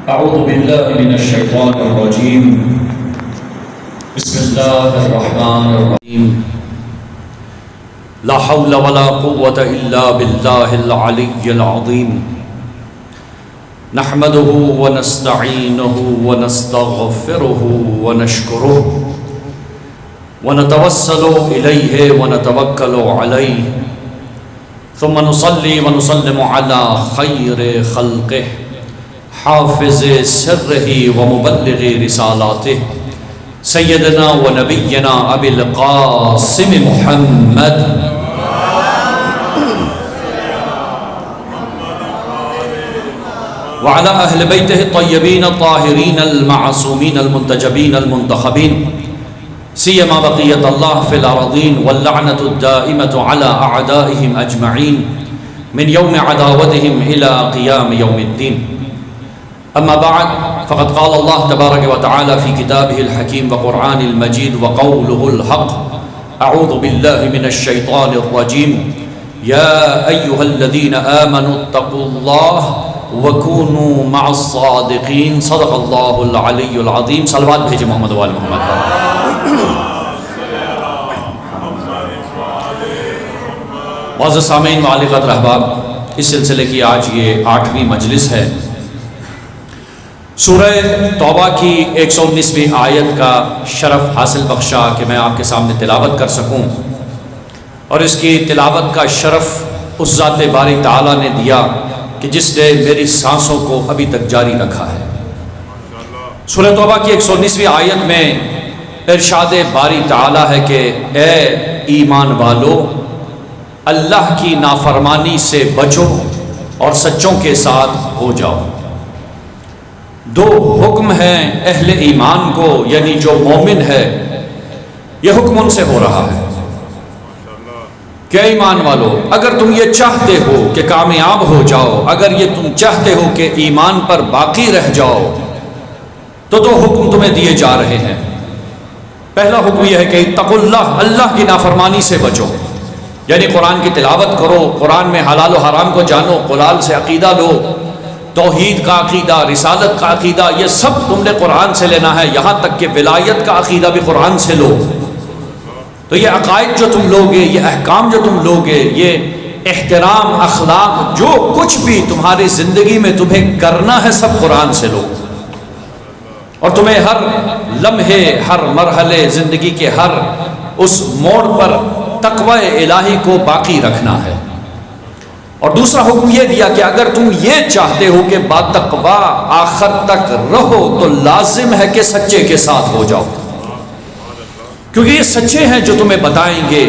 أعوذ بالله من الشيطان الرجيم بسم الله الرحمن الرحيم لا حول ولا قوة إلا بالله العلي العظيم نحمده ونستعينه ونستغفره ونشكره ونتوسل إليه ونتوكل عليه ثم نصلي ونسلم على خير خلقه حافظ سره ومبلغ رسالاته سيدنا ونبينا أبي القاسم محمد وعلى أهل بيته الطيبين الطاهرين المعصومين المنتجبين المنتخبين سيما بقية الله في الأرضين واللعنة الدائمة على أعدائهم أجمعين من يوم عداوتهم إلى قيام يوم الدين. أما بعد فقد قال الله تبارك وتعالى في كتابه الحكيم وقرآن المجيد وقوله الحق أعوذ بالله من الشيطان الرجيم يا أيها الذين آمنوا اتقوا الله وكونوا مع الصادقين صدق الله العلي العظيم. صلوات بھیجے محمد وآل محمد. معزز سامعین و اعلی قدر احباب، اس سلسلے کی آج یہ 8ویں مجلس ہے. سورہ توبہ کی 119ویں آیت کا شرف حاصل بخشا کہ میں آپ کے سامنے تلاوت کر سکوں، اور اس کی تلاوت کا شرف اس ذات باری تعالیٰ نے دیا کہ جس نے میری سانسوں کو ابھی تک جاری رکھا ہے. سورہ توبہ کی 119ویں آیت میں ارشاد باری تعالیٰ ہے کہ اے ایمان والو، اللہ کی نافرمانی سے بچو اور سچوں کے ساتھ ہو جاؤ. دو حکم ہیں اہل ایمان کو، یعنی جو مومن ہے، یہ حکم ان سے ہو رہا ہے کہ ایمان والو، اگر تم یہ چاہتے ہو کہ کامیاب ہو جاؤ، اگر یہ تم چاہتے ہو کہ ایمان پر باقی رہ جاؤ، تو دو حکم تمہیں دیے جا رہے ہیں. پہلا حکم یہ ہے کہ اتقوا اللہ، اللہ کی نافرمانی سے بچو، یعنی قرآن کی تلاوت کرو، قرآن میں حلال و حرام کو جانو، قرآن سے عقیدہ لو، توحید کا عقیدہ، رسالت کا عقیدہ، یہ سب تم نے قرآن سے لینا ہے. یہاں تک کہ ولایت کا عقیدہ بھی قرآن سے لو. تو یہ عقائد جو تم لوگے، یہ احکام جو تم لوگے، یہ احترام، اخلاق، جو کچھ بھی تمہاری زندگی میں تمہیں کرنا ہے، سب قرآن سے لو. اور تمہیں ہر لمحے، ہر مرحلے، زندگی کے ہر اس موڑ پر تقوی الہی کو باقی رکھنا ہے. اور دوسرا حکم یہ دیا کہ اگر تم یہ چاہتے ہو کہ با تقوی آخر تک رہو تو لازم ہے کہ سچے کے ساتھ ہو جاؤ، کیونکہ یہ سچے ہیں جو تمہیں بتائیں گے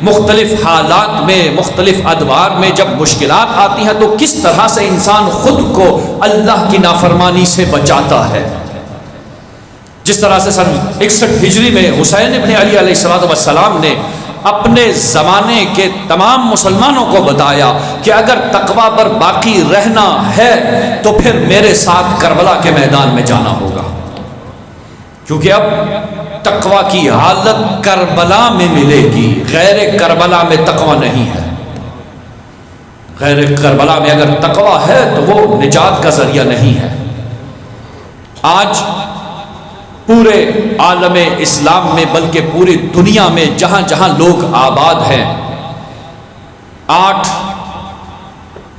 مختلف حالات میں، مختلف ادوار میں جب مشکلات آتی ہیں تو کس طرح سے انسان خود کو اللہ کی نافرمانی سے بچاتا ہے. جس طرح سے سن 61 ہجری میں حسین ابن علی علیہ السلام نے اپنے زمانے کے تمام مسلمانوں کو بتایا کہ اگر تقوی پر باقی رہنا ہے تو پھر میرے ساتھ کربلا کے میدان میں جانا ہوگا، کیونکہ اب تقوی کی حالت کربلا میں ملے گی، غیر کربلا میں تقوی نہیں ہے. غیر کربلا میں اگر تقوی ہے تو وہ نجات کا ذریعہ نہیں ہے. آج پورے عالم اسلام میں، بلکہ پوری دنیا میں جہاں جہاں لوگ آباد ہیں، 8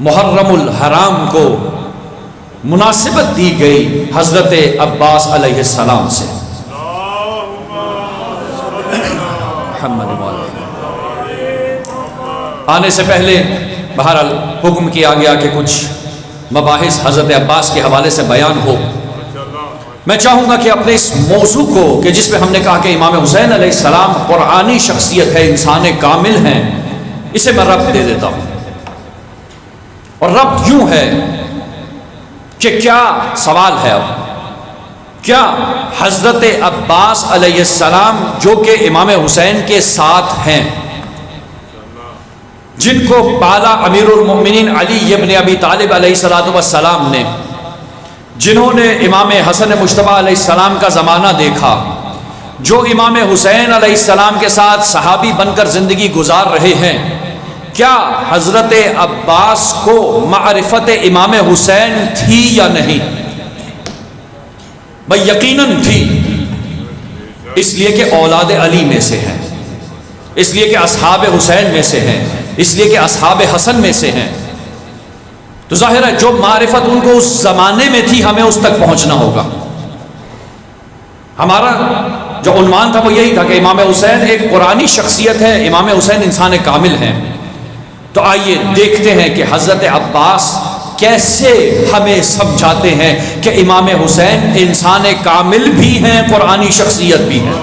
محرم الحرام کو مناسبت دی گئی حضرت عباس علیہ السلام سے. آنے سے پہلے بہرحال حکم کیا گیا کہ کچھ مباحث حضرت عباس کے حوالے سے بیان ہو. میں چاہوں گا کہ اپنے اس موضوع کو، کہ جس پہ ہم نے کہا کہ امام حسین علیہ السلام قرآنی شخصیت ہے، انسان کامل ہیں، اسے میں ربط دے دیتا ہوں. اور ربط یوں ہے کہ کیا سوال ہے اب، کیا حضرت عباس علیہ السلام جو کہ امام حسین کے ساتھ ہیں، جن کو پالا امیر المؤمنین علی ابن ابی طالب علیہ السلام نے، جنہوں نے امام حسن مجتبی علیہ السلام کا زمانہ دیکھا، جو امام حسین علیہ السلام کے ساتھ صحابی بن کر زندگی گزار رہے ہیں، کیا حضرت عباس کو معرفت امام حسین تھی یا نہیں؟ بھائی یقیناً تھی، اس لیے کہ اولاد علی میں سے ہیں، اس لیے کہ اصحاب حسین میں سے ہیں، اس لیے کہ اصحاب حسن میں سے ہیں، تو ظاہر ہے جو معرفت ان کو اس زمانے میں تھی ہمیں اس تک پہنچنا ہوگا۔ ہمارا جو عنوان تھا وہ یہی تھا کہ امام حسین ایک قرآنی شخصیت ہے، امام حسین انسان کامل ہیں۔ تو آئیے دیکھتے ہیں کہ حضرت عباس کیسے ہمیں سمجھاتے ہیں کہ امام حسین انسان کامل بھی ہیں، قرآنی شخصیت بھی ہیں۔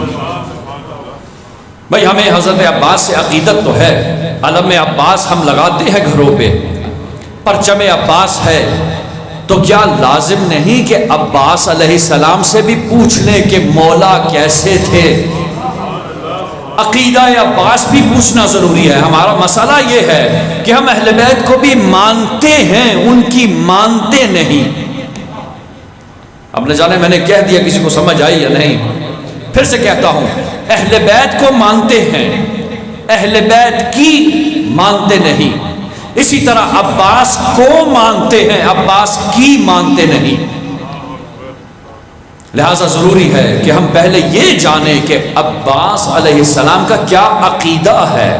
بھائی ہمیں حضرت عباس سے عقیدت تو ہے، علم عباس ہم لگاتے ہیں گھروں پہ، پرچم عباس ہے، تو کیا لازم نہیں کہ عباس علیہ السلام سے بھی پوچھ لیں کہ مولا کیسے تھے؟ عقیدہ عباس بھی پوچھنا ضروری ہے۔ ہمارا مسئلہ یہ ہے کہ ہم اہل بیت کو بھی مانتے ہیں، ان کی مانتے نہیں۔ اب نہ جانے میں نے کہہ دیا کسی کو سمجھ آئی یا نہیں، پھر سے کہتا ہوں، اہل بیت کو مانتے ہیں، اہل بیت کی مانتے نہیں۔ اسی طرح عباس کو مانتے ہیں، عباس کی مانتے نہیں۔ لہذا ضروری ہے کہ ہم پہلے یہ جانیں کہ عباس علیہ السلام کا کیا عقیدہ ہے،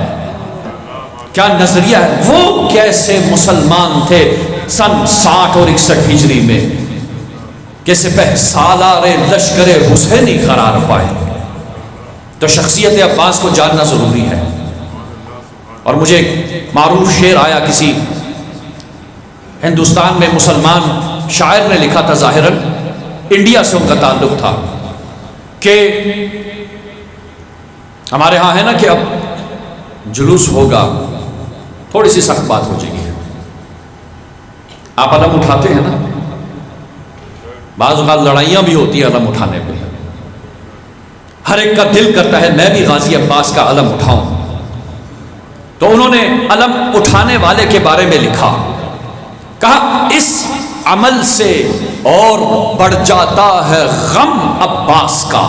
کیا نظریہ ہے، وہ کیسے مسلمان تھے سن 60 اور 61 ہجری میں کہ سپہ سالار لشکر حسینی قرار پائے۔ تو شخصیت عباس کو جاننا ضروری ہے۔ اور مجھے ایک معروف شعر آیا، کسی ہندوستان میں مسلمان شاعر نے لکھا تھا، ظاہراً انڈیا سے ان کا تعلق تھا، کہ ہمارے ہاں ہے نا کہ اب جلوس ہوگا، تھوڑی سی سخت بات ہو جائے گی، آپ علم اٹھاتے ہیں نا، بعض اوقات لڑائیاں بھی ہوتی ہیں علم اٹھانے پہ، ہر ایک کا دل کرتا ہے میں بھی غازی عباس کا علم اٹھاؤں۔ تو انہوں نے علم اٹھانے والے کے بارے میں لکھا، کہا اس عمل سے اور بڑھ جاتا ہے غم عباس کا،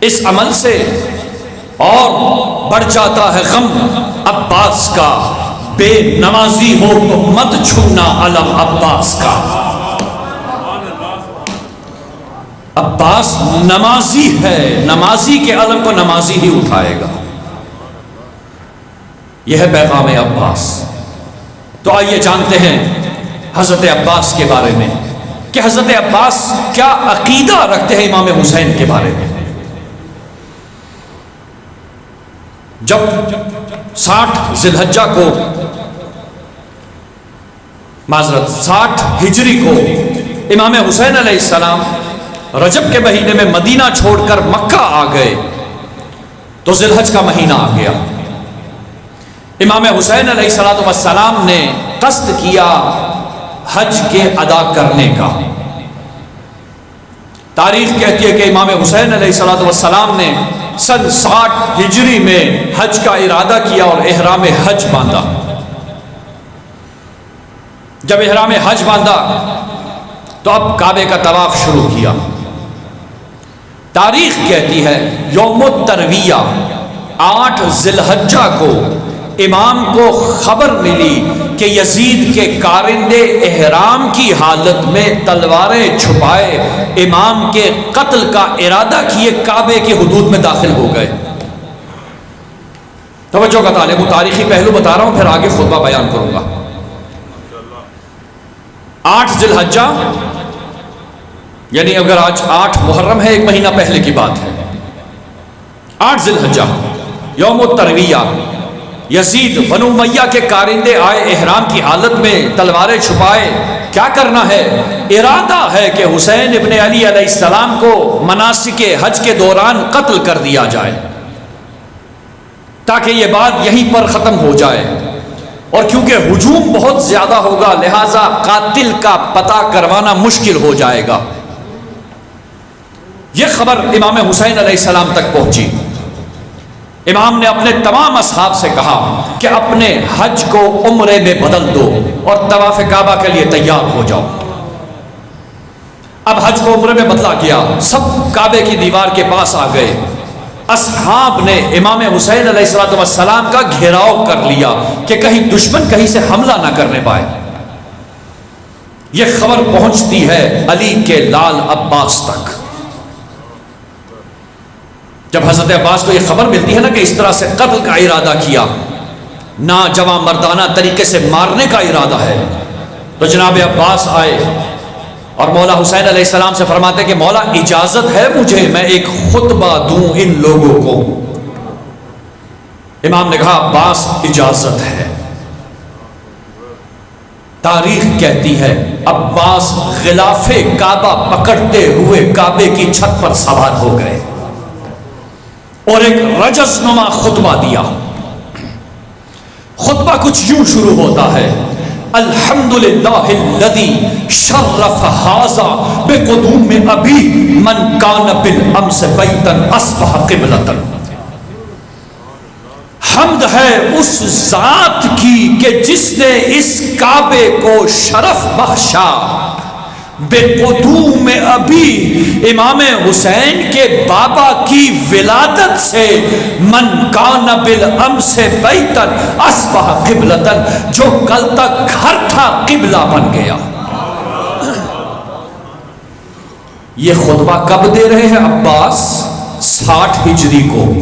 اس عمل سے اور بڑھ جاتا ہے غم عباس کا، بے نمازی ہو تو مت چھونا علم عباس کا۔ عباس نمازی ہے، نمازی کے علم کو نمازی ہی اٹھائے گا، یہ ہے پیغام عباس۔ تو آئیے جانتے ہیں حضرت عباس کے بارے میں کہ حضرت عباس کیا عقیدہ رکھتے ہیں امام حسین کے بارے میں۔ جب 60 ذی الحجہ کو، معذرت 60 ہجری کو امام حسین علیہ السلام رجب کے مہینے میں مدینہ چھوڑ کر مکہ آ گئے، تو ذی الحج کا مہینہ آ گیا۔ امام حسین علیہ السلام نے قصد کیا حج کے ادا کرنے کا۔ تاریخ کہتی ہے کہ امام حسین علیہ السلام نے سن 60 ہجری میں حج کا ارادہ کیا اور احرام حج باندھا۔ جب احرام حج باندھا تو اب کعبے کا طواف شروع کیا۔ تاریخ کہتی ہے یوم الترویہ 8 ذی الحجہ کو امام کو خبر ملی کہ یزید کے کارندے احرام کی حالت میں تلواریں چھپائے امام کے قتل کا ارادہ کیے کعبے کی حدود میں داخل ہو گئے۔ توجہ کا طالب ہوں، تاریخی پہلو بتا رہا ہوں، پھر آگے خطبہ بیان کروں گا۔ 8 ذی الحجہ، یعنی اگر آج 8 محرم ہے، ایک مہینہ پہلے کی بات ہے، 8 ذی الحجہ یوم الترویہ، یزید بنو امیہ کے کارندے آئے احرام کی حالت میں تلواریں چھپائے۔ کیا کرنا ہے؟ ارادہ ہے کہ حسین ابن علی علیہ السلام کو مناسک حج کے دوران قتل کر دیا جائے تاکہ یہ بات یہیں پر ختم ہو جائے، اور کیونکہ ہجوم بہت زیادہ ہوگا لہٰذا قاتل کا پتہ کروانا مشکل ہو جائے گا۔ یہ خبر امام حسین علیہ السلام تک پہنچی۔ امام نے اپنے تمام اصحاب سے کہا کہ اپنے حج کو عمرے میں بدل دو اور طواف کعبہ کے لیے تیار ہو جاؤ۔ اب حج کو عمرے میں بدلا گیا، سب کعبے کی دیوار کے پاس آ گئے۔ اصحاب نے امام حسین علیہ السلام کا گھیراؤ کر لیا کہ کہیں دشمن کہیں سے حملہ نہ کرنے پائے۔ یہ خبر پہنچتی ہے علی کے لال عباس تک. جب حضرت عباس کو یہ خبر ملتی ہے نا کہ اس طرح سے قتل کا ارادہ کیا، ناجواں مردانہ طریقے سے مارنے کا ارادہ ہے، تو جناب عباس آئے اور مولا حسین علیہ السلام سے فرماتے کہ مولا اجازت ہے مجھے میں ایک خطبہ دوں ان لوگوں کو. امام نے کہا عباس اجازت ہے. تاریخ کہتی ہے عباس غلاف کعبہ پکڑتے ہوئے کعبے کی چھت پر سوار ہو گئے اور ایک رجز نما خطبہ دیا. خطبہ کچھ یوں شروع ہوتا ہے: الحمدللہ الذی شرف ھذا بقدوم ابی من کان بالامس بیتا اصبح قبلۃ. حمد ہے اس ذات کی کہ جس نے اس کعبے کو شرف بخشا بقدوم ابی، امام حسین کے بابا کی ولادت سے، من کان بالامس بیتا اصبح قبلۃ، جو کل تک گھر تھا قبلہ بن گیا. یہ خطبہ کب دے رہے ہیں عباس؟ 60 ہجری کو.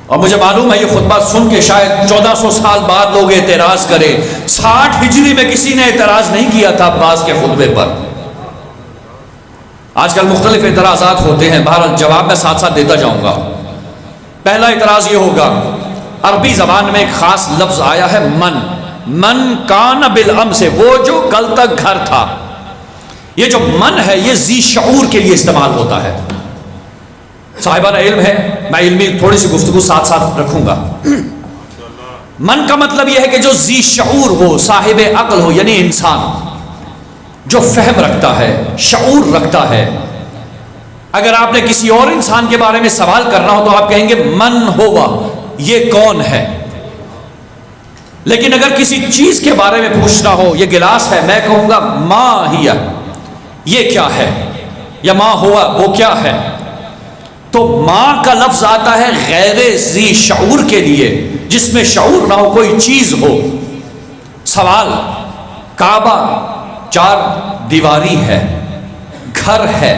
اور مجھے معلوم ہے یہ خطبہ سن کے شاید 1400 سال بعد لوگ اعتراض کرے. 60 ہجری میں کسی نے اعتراض نہیں کیا تھا عباس کے خطبے پر. آج کل مختلف اعتراضات ہوتے ہیں، بہرحال جواب میں ساتھ ساتھ دیتا جاؤں گا. پہلا اعتراض یہ ہوگا، عربی زبان میں ایک خاص لفظ آیا ہے من کان بالامس، وہ جو کل تک گھر تھا. یہ جو من ہے یہ ذی شعور کے لیے استعمال ہوتا ہے. صاحبانہ علم ہے، میں علمی تھوڑی سی گفتگو ساتھ ساتھ رکھوں گا. من کا مطلب یہ ہے کہ جو ذی شعور ہو، صاحب عقل ہو، یعنی انسان جو فہم رکھتا ہے، شعور رکھتا ہے. اگر آپ نے کسی اور انسان کے بارے میں سوال کرنا ہو تو آپ کہیں گے من ہوا، یہ کون ہے. لیکن اگر کسی چیز کے بارے میں پوچھنا ہو، یہ گلاس ہے، میں کہوں گا ما ہی، یہ کیا ہے، یا ما ہوا وہ کیا ہے. تو ماں کا لفظ آتا ہے غیر ذی شعور کے لیے، جس میں شعور نہ ہو، کوئی چیز ہو. سوال، کعبہ 4 دیواری ہے، گھر ہے.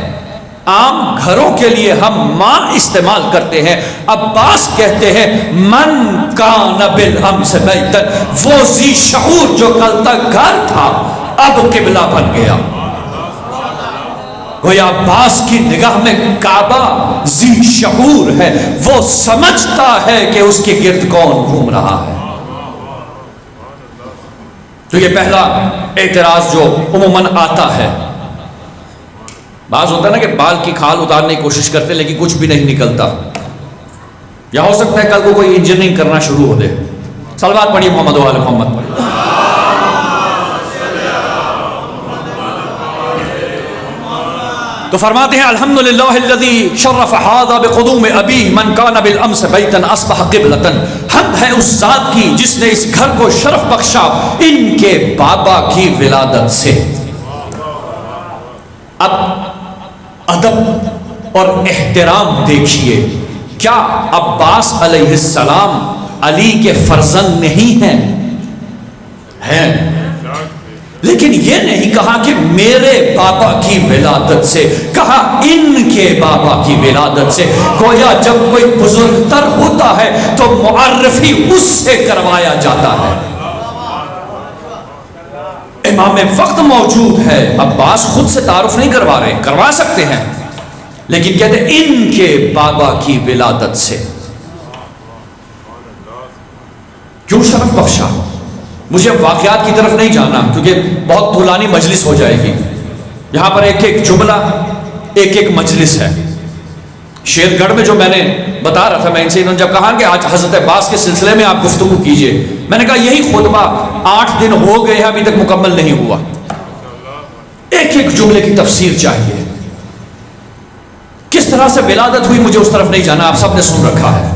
عام گھروں کے لیے ہم ماں استعمال کرتے ہیں. عباس کہتے ہیں من کان بالامس بیتا، وہ ذی شعور جو کل تک گھر تھا اب قبلہ بن گیا. گویا عباس کی نگاہ میں کعبہ ذی شعور ہے، وہ سمجھتا ہے کہ اس کے گرد کون گھوم رہا ہے. تو یہ پہلا اعتراض جو عموماً آتا ہے. بعض ہوتا ہے نا کہ بال کی کھال اتارنے کی کوشش کرتے لیکن کچھ بھی نہیں نکلتا. یا ہو سکتا ہے کل کو کوئی انجینئرنگ کرنا شروع ہو دے. صلوات پڑھیے محمد و آل محمد پر. تو فرماتے ہیں الحمدللہ الذی شرف ھذا بقدوم ابی من کان بالامس بیتا اصبح قبلۃ. حمد ہے اس ذات کی جس نے اس گھر کو شرف بخشا ان کے بابا کی ولادت سے. اب ادب اور احترام دیکھیے، کیا عباس علیہ السلام علی کے فرزند نہیں ہیں؟ لیکن یہ نہیں کہا کہ میرے بابا کی ولادت سے، کہا ان کے بابا کی ولادت سے. گویا جب کوئی بزرگ تر ہوتا ہے تو معرفی اس سے کروایا جاتا ہے. امام وقت موجود ہے، عباس خود سے تعارف نہیں کروا رہے، کروا سکتے ہیں لیکن کہتے ہیں ان کے بابا کی ولادت سے. کیوں شرف بخشا؟ مجھے اب واقعات کی طرف نہیں جانا کیونکہ بہت طولانی مجلس ہو جائے گی. یہاں پر ایک ایک جملہ، ایک ایک مجلس ہے. شیر گڑھ میں جو میں نے بتا رہا تھا، میں ان سے جب کہا کہ آج حضرت عباس کے سلسلے میں آپ گفتگو کیجئے، میں نے کہا یہی خطبہ 8 دن ہو گئے ہیں ابھی تک مکمل نہیں ہوا. ایک ایک جملے کی تفسیر چاہیے. کس طرح سے ولادت ہوئی مجھے اس طرف نہیں جانا، آپ سب نے سن رکھا ہے،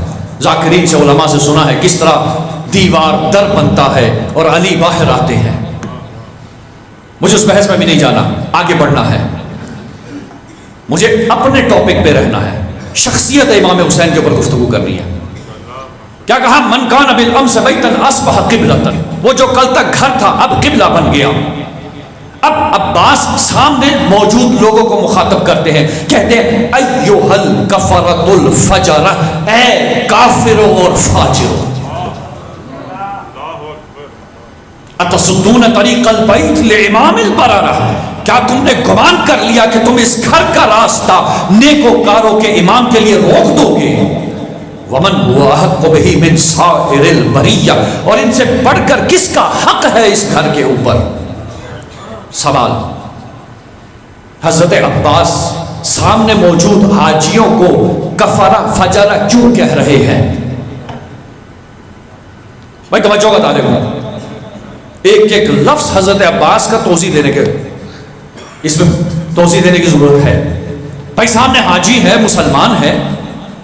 ذاکرین سے، علماء سے سنا ہے کس طرح دیوار در بنتا ہے اور علی باہر آتے ہیں. مجھے اس بحث میں بھی نہیں جانا، آگے بڑھنا ہے. مجھے اپنے ٹاپک پہ رہنا ہے، شخصیت امام حسین کے اوپر گفتگو کرنی ہے. کیا کہا؟ من کان بالامس بیتا اصبح قبلۃ، وہ جو کل تک گھر تھا اب قبلہ بن گیا. اب عباس سامنے موجود لوگوں کو مخاطب کرتے ہیں، کہتے ہیں ایھا الکفرۃ الفجرہ، اے کافروں اور فاجروں، اتصدون طریق البیت لامام البررہ، کیا تم نے گمان کر لیا کہ تم اس گھر کا راستہ نیکوکاروں کے امام کے لیے روک دو گے؟ ومن هو احق بہ من سائر البریہ، اور ان سے بڑھ کر کس کا حق ہے اس گھر کے اوپر؟ سوال، حضرت عباس سامنے موجود حاجیوں کو کفرہ فجرہ کیوں کہہ رہے ہیں؟ بھائی توجہ کا طالب ہوں، ایک ایک لفظ حضرت عباس کا توضیح دینے کے، اس میں توضیح دینے کی ضرورت ہے۔ بھائی سامنے حاجی ہے، مسلمان ہے،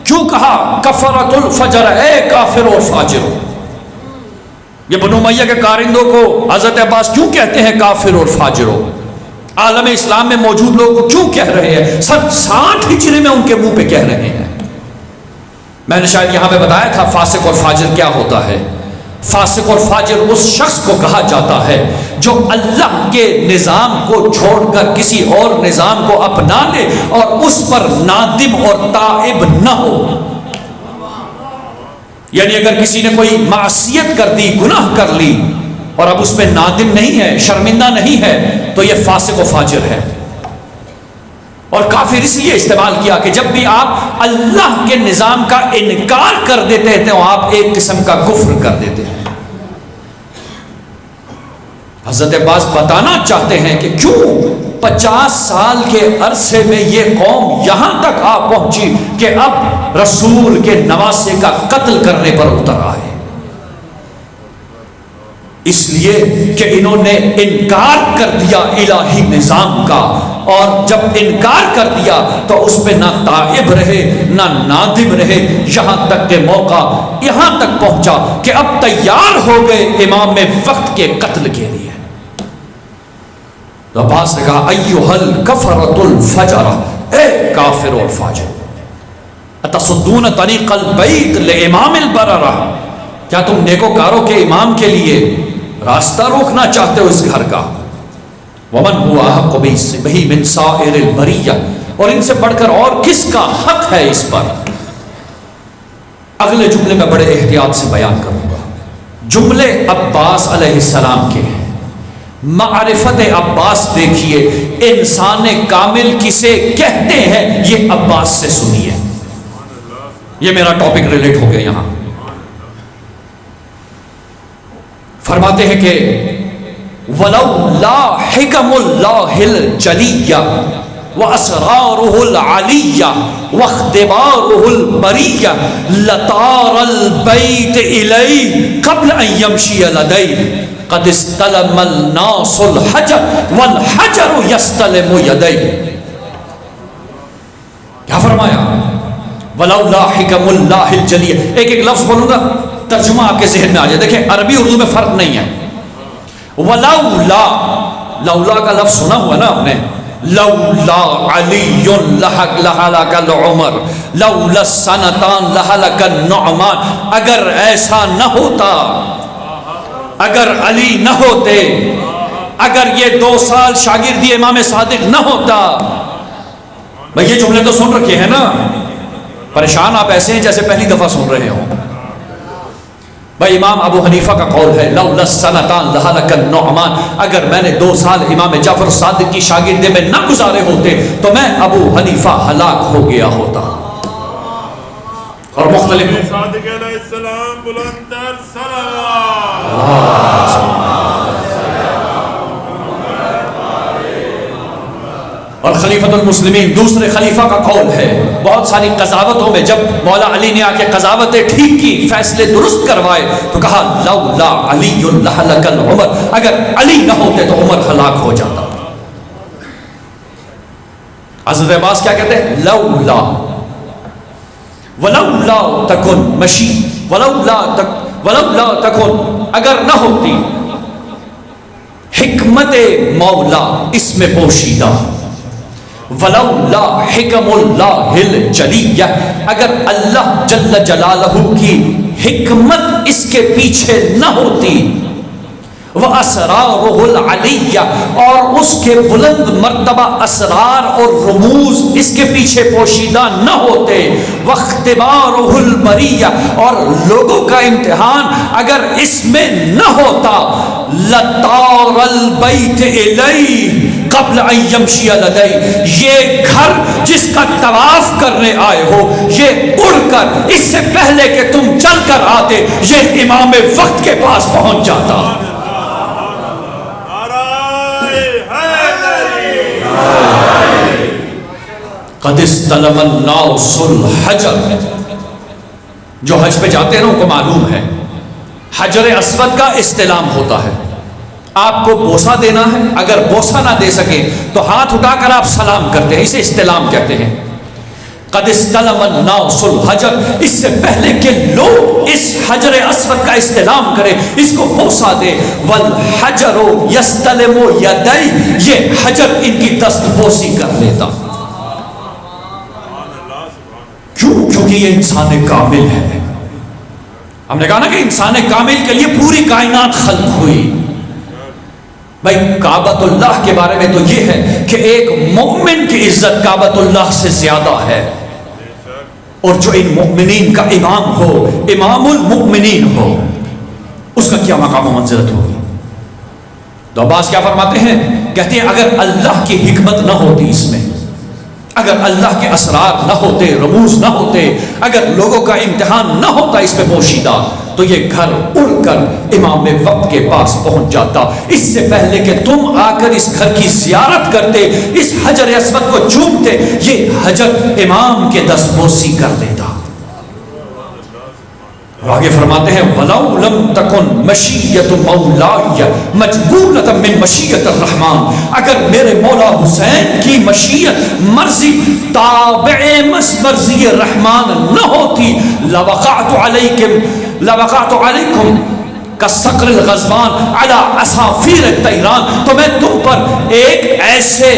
کیوں کہا کفرۃ الفجر، اے کافر اور فاجر؟ یہ بنو امیہ کے کارندوں کو حضرت عباس کیوں کہتے ہیں کافر اور فاجر؟ عالم اسلام میں موجود لوگوں کو کیوں کہہ رہے ہیں؟ 60 ہجری میں ان کے منہ پہ کہہ رہے ہیں۔ میں نے شاید یہاں پہ بتایا تھا فاسق اور فاجر کیا ہوتا ہے۔ فاسق اور فاجر اس شخص کو کہا جاتا ہے جو اللہ کے نظام کو چھوڑ کر کسی اور نظام کو اپنا لے اور اس پر نادم اور تائب نہ ہو۔ یعنی اگر کسی نے کوئی معصیت کر دی، گناہ کر لی، اور اب اس پہ نادم نہیں ہے، شرمندہ نہیں ہے، تو یہ فاسق و فاجر ہے۔ اور کافر اس لیے استعمال کیا کہ جب بھی آپ اللہ کے نظام کا انکار کر دیتے ہیں تو آپ ایک قسم کا کفر کر دیتے ہیں۔ حضرت عباس بتانا چاہتے ہیں کہ کیوں 50 سال کے عرصے میں یہ قوم یہاں تک آ پہنچی کہ اب رسول کے نواسے کا قتل کرنے پر اتر آئے۔ اس لیے کہ انہوں نے انکار کر دیا الہی نظام کا، اور جب انکار کر دیا تو اس پہ نہ تائب رہے نہ نادم رہے، یہاں تک کہ موقع یہاں تک پہنچا کہ اب تیار ہو گئے امام وقت کے قتل کے لیے۔ تو عباس نے کہا ایھا الکفرۃ الفجرہ، اے کافر اور فاجر، اتصدون طریق البیت لامام البررہ، کیا تم نیکوکاروں کے امام کے لیے راستہ روکنا چاہتے ہو اس گھر کا؟ ومن هو احق بہ من سائر البریہ، اور ان سے بڑھ کر اور کس کا حق ہے اس پر؟ اگلے جملے میں بڑے احتیاط سے بیان کروں گا، جملے عباس علیہ السلام کے ہیں۔ معرفت عباس دیکھیے، انسان کامل کسے کہتے ہیں یہ عباس سے سنیے۔ یہ میرا ٹاپک ریلیٹ ہو گیا یہاں۔ فرماتے ہیں کہ وَلَوْلَا حِكَمُ اللَّهِ الْجَلِيَّةِ وَأَسْرَارُهُ الْعَلِيَّةِ وَاخْتِبَارُهُ الْبَرِيَّةِ لَطَارَ الْبَيْتِ إِلَيْهِ قَبْلَ أَنْ يَمْشِيَ لَدَيْهِ قَدْ اسْتَلَمَ النَّاسُ الْحَجَرَ وَالْحَجَرُ يَسْتَلِمُ يَدَيْهِ۔ کیا فرمایا؟ وَلَوْلَا حِكَمُ اللَّهِ الْجَلِيَّةِ، ایک ایک لفظ بولوں گا، ترجمہ آپ کے ذہن میں آ جائے۔ دیکھیں عربی اردو میں فرق نہیں ہے۔ ولولا، لولا کا لفظ سنا ہوا نا آپ نے، لولا علی لہلک العمر لولا السنتان لہلک النعمان، اگر ایسا نہ ہوتا، اگر علی نہ ہوتے، اگر یہ 2 سال شاگردی امام صادق نہ ہوتا۔ بھئی یہ جملے تو سن رکھے ہیں نا، پریشان آپ ایسے ہیں جیسے پہلی دفعہ سن رہے ہوں۔ بھائی امام ابو حنیفہ کا قول ہے لولا السنتان لہلک النعمان، اگر میں نے 2 سال امام جعفر صادق کی شاگردی میں نہ گزارے ہوتے تو میں ابو حنیفہ ہلاک ہو گیا ہوتا۔ اور مختلف صادق علیہ السلام بلند تر صلوات، اور خلیفۃ المسلمین دوسرے خلیفہ کا قول ہے، بہت ساری قضاوتوں میں جب مولا علی نے آ کے قضاوتیں ٹھیک کی، فیصلے درست کروائے، تو کہا لولا علی لہلک العمر، اگر علی نہ ہوتے تو عمر ہلاک ہو جاتا۔ حضرت عباس کیا کہتے ہیں؟ لولا ولولا تکن مشی ولولا تکن، اگر نہ ہوتی حکمت مولا اس میں پوشیدہ، ولولا حکم اللہ الجلیہ، اگر اللہ جل جلالہ کی حکمت اس کے پیچھے نہ ہوتی، وَأَسْرَارُهُ الْعَلِيَّةُ، اور اس کے بلند مرتبہ اسرار اور رموز اس کے پیچھے پوشیدہ نہ ہوتے، وَاخْتِبَارُهُ الْبَرِيَّةُ، اور لوگوں کا امتحان اگر اس میں نہ ہوتا، لَطَارَ الْبَيْتِ إِلَيْهِ قبل ان یمشی لدی، یہ گھر جس کا طواف کرنے آئے ہو یہ اڑ کر اس سے پہلے کہ تم چل کر آتے یہ امام وقت کے پاس پہنچ جاتا۔ قد استلم الناس الحجر، جو حج پہ جاتے ہیں ان کو معلوم ہے حجر اسود کا استلام ہوتا ہے، آپ کو بوسہ دینا ہے، اگر بوسہ نہ دے سکے تو ہاتھ اٹھا کر آپ سلام کرتے ہیں، اسے استلام کہتے ہیں۔ قد استلم الناس الحجر، اس سے پہلے کہ لوگ اس حجر اسود کا استلام کریں، اس کو بوسہ دے، والحجر یستلم یدی، یہ حجر ان کی دست بوسی کر لیتا۔ کیونکہ یہ انسان کامل ہے۔ ہم نے کہا نا کہ انسان کامل کے لیے پوری کائنات خلق ہوئی۔ بھائی کعبۃ اللہ کے بارے میں تو یہ ہے کہ ایک مومن کی عزت کعبۃ اللہ سے زیادہ ہے، اور جو ان مومنین کا امام ہو، امام المؤمنین ہو، اس کا کیا مقام و منزلت ہوگی۔ تو عباس کیا فرماتے ہیں، کہتے ہیں اگر اللہ کی حکمت نہ ہوتی اس میں، اگر اللہ کے اسرار نہ ہوتے، رموز نہ ہوتے، اگر لوگوں کا امتحان نہ ہوتا اس میں پوشیدہ، تو یہ گھر اڑ کر امام وقت کے پاس پہنچ جاتا۔ اس سے پہلے کہ تم آ کر اس گھر کی زیارت کرتے، اس حجر اسود کو چومتے، یہ حجر امام کے دست بوسی کر لیتا۔ اور آگے فرماتے ہیں وَلَوْ لَمْ تَكُنْ مَشِيَّةُ مَوْلَايَ مَجْبُولَةً مِّن مَشِيَّةِ الرَّحْمَٰنِ، اگر میرے مولا حسین کی مشیت مرضی تابع مرضی رحمان نہ ہوتی، لَوَقَعْتُ عَلَيْكُمْ كَالصَّقْرِ الْغَضْبَانِ عَلَىٰ عَصَافِيرِ الطَّيْرَانِ، تو میں تم پر ایک ایسے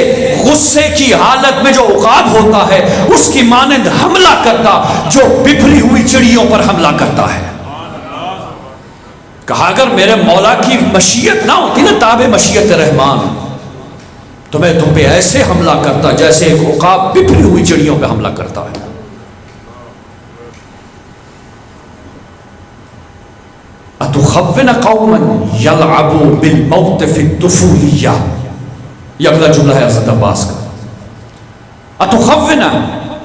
غصے کی حالت میں جو عقاب ہوتا ہے اس کی مانند حملہ کرتا جو بپھری ہوئی چڑیوں پر حملہ کرتا ہے۔ کہا اگر میرے مولا کی مشیت نہ ہوتی نا، تابع مشیت رحمان، تو میں تم پہ ایسے حملہ کرتا جیسے ایک عقاب بپھری ہوئی چڑیوں پہ حملہ کرتا ہے۔ اتخون قوما یلعبوا بالموت فی الطفولیہ، یہ اگلا جملہ ہے حضرت عباس کا۔ اتخون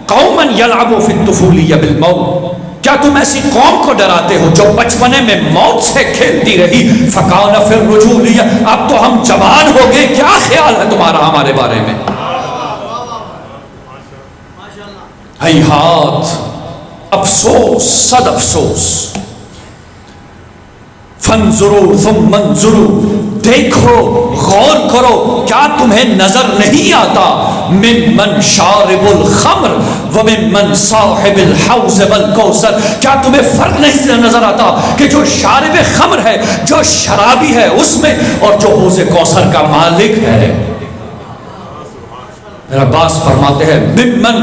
قوما یلعبوا فی الطفولیہ بالموت، کیا تم ایسی قوم کو ڈراتے ہو جو بچپنے میں موت سے کھیلتی رہی؟ فکان فی الرجولیہ، اب تو ہم جوان ہو گئے، کیا خیال ہے تمہارا ہمارے بارے میں؟ ہیہات، افسوس، صد افسوس۔ فانظروا ثم انظروا، دیکھو غور کرو، کیا تمہیں نظر نہیں آتا؟ ممن شارب الخمر وممن صاحب الحوض والکوثر، کیا تمہیں فرق نہیں نظر آتا کہ جو شارب خمر ہے، جو شرابی ہے اس میں، اور جو حوض کوثر کا مالک ہے؟ میرا عباس فرماتے ہیں ممن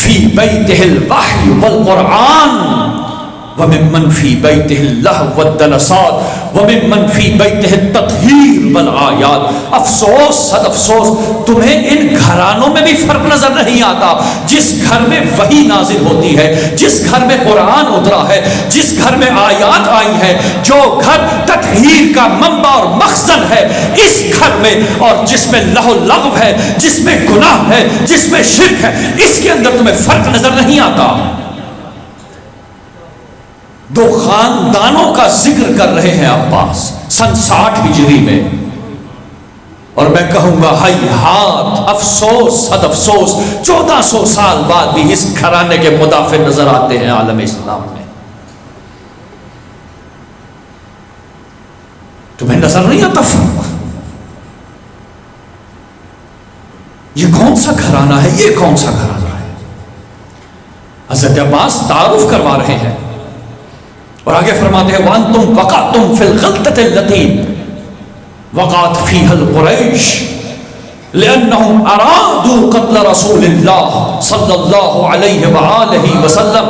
فی بیتہ الوحی والقرآن وَمِمَّنْ فِي بَيْتِهِ اللَّهْوَ وَالدَّنَسَاتِ وَمِمَّنْ فِي بَيْتِهِ التَّطْهِيرُ وَالْآيَاتِ، افسوس، صد افسوس، تمہیں ان گھرانوں میں بھی فرق نظر نہیں آتا جس گھر میں وحی نازل ہوتی ہے، جس گھر میں قرآن اترا ہے، جس گھر میں آیات آئی ہے، جو گھر تطہیر کا منبع اور مخزن ہے، اس گھر میں، اور جس میں لہو لغو ہے، جس میں گناہ ہے، جس میں شرک ہے، اس کے اندر تمہیں فرق نظر نہیں آتا۔ دو خاندانوں کا ذکر کر رہے ہیں عباس سن 60 ہجری میں، اور میں کہوں گا ہیہات، افسوس، صد افسوس، 1400 سال بعد بھی اس گھرانے کے مدافع نظر آتے ہیں عالم اسلام میں۔ تمہیں نظر نہیں آتا فرق؟ یہ کون سا گھرانہ ہے، یہ کون سا گھرانہ ہے؟ حضرت عباس تعارف کروا رہے ہیں، اور آگے فرماتے ہیں وَأَنْتُمْ وَقَعْتُمْ فِي الْغَلْطَةِ الَّتِي وَقَعَتْ فِيهَا الْقُرَيْشُ لِأَنَّهُمْ أَرَادُوا قَتْلَ رَسُولِ اللَّهِ صَلَّى اللَّهُ عَلَيْهِ وَآلِهِ وَسَلَّمَ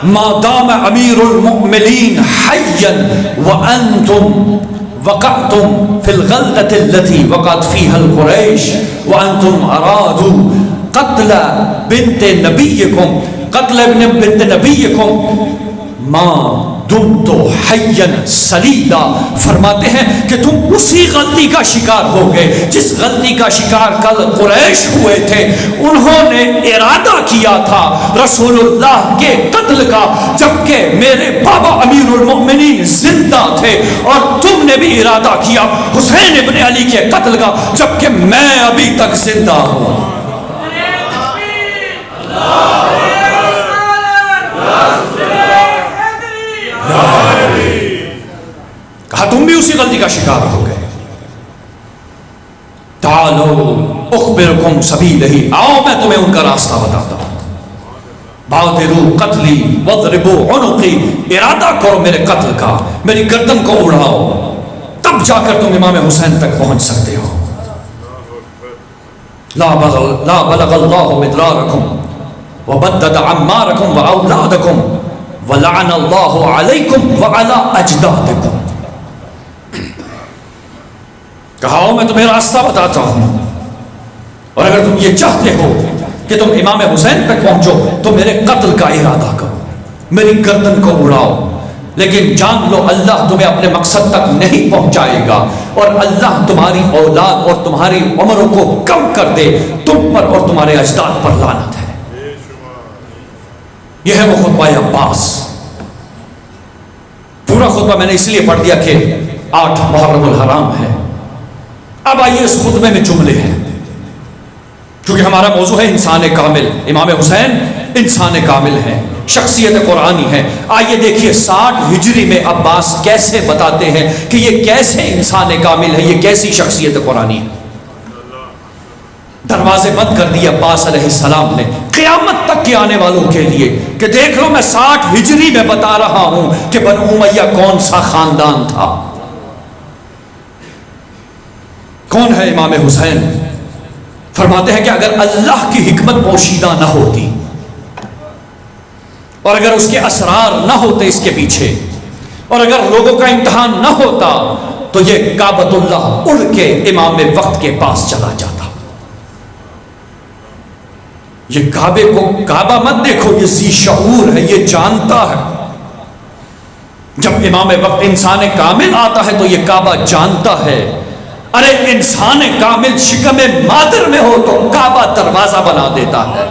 ما دام امیر المؤمنین حیا وانتم وقعتم فی الغلطة التي وقعت فيها القریش وانتم ارادوا قتل بنت نبیکم قتل ابن بنت نبیکم ما دمت حیا سلیلا. فرماتے ہیں کہ تم اسی غلطی کا شکار ہو گئے جس غلطی کا شکار کل قریش ہوئے تھے. انہوں نے ارادہ کیا تھا رسول اللہ کے قتل کا جبکہ میرے بابا امیر المؤمنین زندہ تھے، اور تم نے بھی ارادہ کیا حسین ابن علی کے قتل کا جبکہ میں ابھی تک زندہ ہوں. کہا تم بھی اسی غلطی کا شکار ہو گئے. تعالو اخبرکم سبیلہ، آؤ میں تمہیں ان کا راستہ بتاتا ہوں. بادروا قتلی واضربوا عنقی، ارادہ کرو میرے قتل کا، میری گردن کو اڑاؤ، تب جا کر تم امام حسین تک پہنچ سکتے ہو. لا بلغ اللہ مدرارکم وبدد عمارکم واولادکم ولعن اللہ علیکم وعلی اجدادکم. کہا میں تمہیں راستہ بتاتا ہوں، اور اگر تم یہ چاہتے ہو کہ تم امام حسین تک پہنچو تو میرے قتل کا ارادہ کرو، میری گردن کو اڑاؤ، لیکن جان لو اللہ تمہیں اپنے مقصد تک نہیں پہنچائے گا، اور اللہ تمہاری اولاد اور تمہاری عمروں کو کم کر دے، تم پر اور تمہارے اجداد پر لعنت ہے. یہ ہے وہ خطبہ عباس. پورا خطبہ میں نے اس لیے پڑھ دیا کہ 8 محرم الحرام ہے. اب آئیے اس خطبے میں جملے ہیں، کیونکہ ہمارا موضوع ہے انسان کامل. امام حسین انسان کامل ہے، شخصیت قرآنی ہے. آئیے دیکھیے 60 ہجری میں عباس کیسے بتاتے ہیں کہ یہ کیسے انسان کامل ہے، یہ کیسی شخصیت قرآنی ہے. دروازے بند کر دیے عباس علیہ السلام نے قیامت تک کے آنے والوں کے لیے کہ دیکھ لو میں 60 ہجری میں بتا رہا ہوں کہ بنو امیہ کون سا خاندان تھا. کون ہے امام حسین؟ فرماتے ہیں کہ اگر اللہ کی حکمت پوشیدہ نہ ہوتی اور اگر اس کے اسرار نہ ہوتے اس کے پیچھے، اور اگر لوگوں کا امتحان نہ ہوتا تو یہ کعبۃ اللہ اڑ کے امام وقت کے پاس چلا جاتا. یہ کعبے کو کعبہ مت دیکھو، یہ ذی شعور ہے، یہ جانتا ہے. جب امام وقت انسان کامل آتا ہے تو یہ کعبہ جانتا ہے. ارے انسان کامل شکم مادر میں ہو تو کعبہ دروازہ بنا دیتا ہے.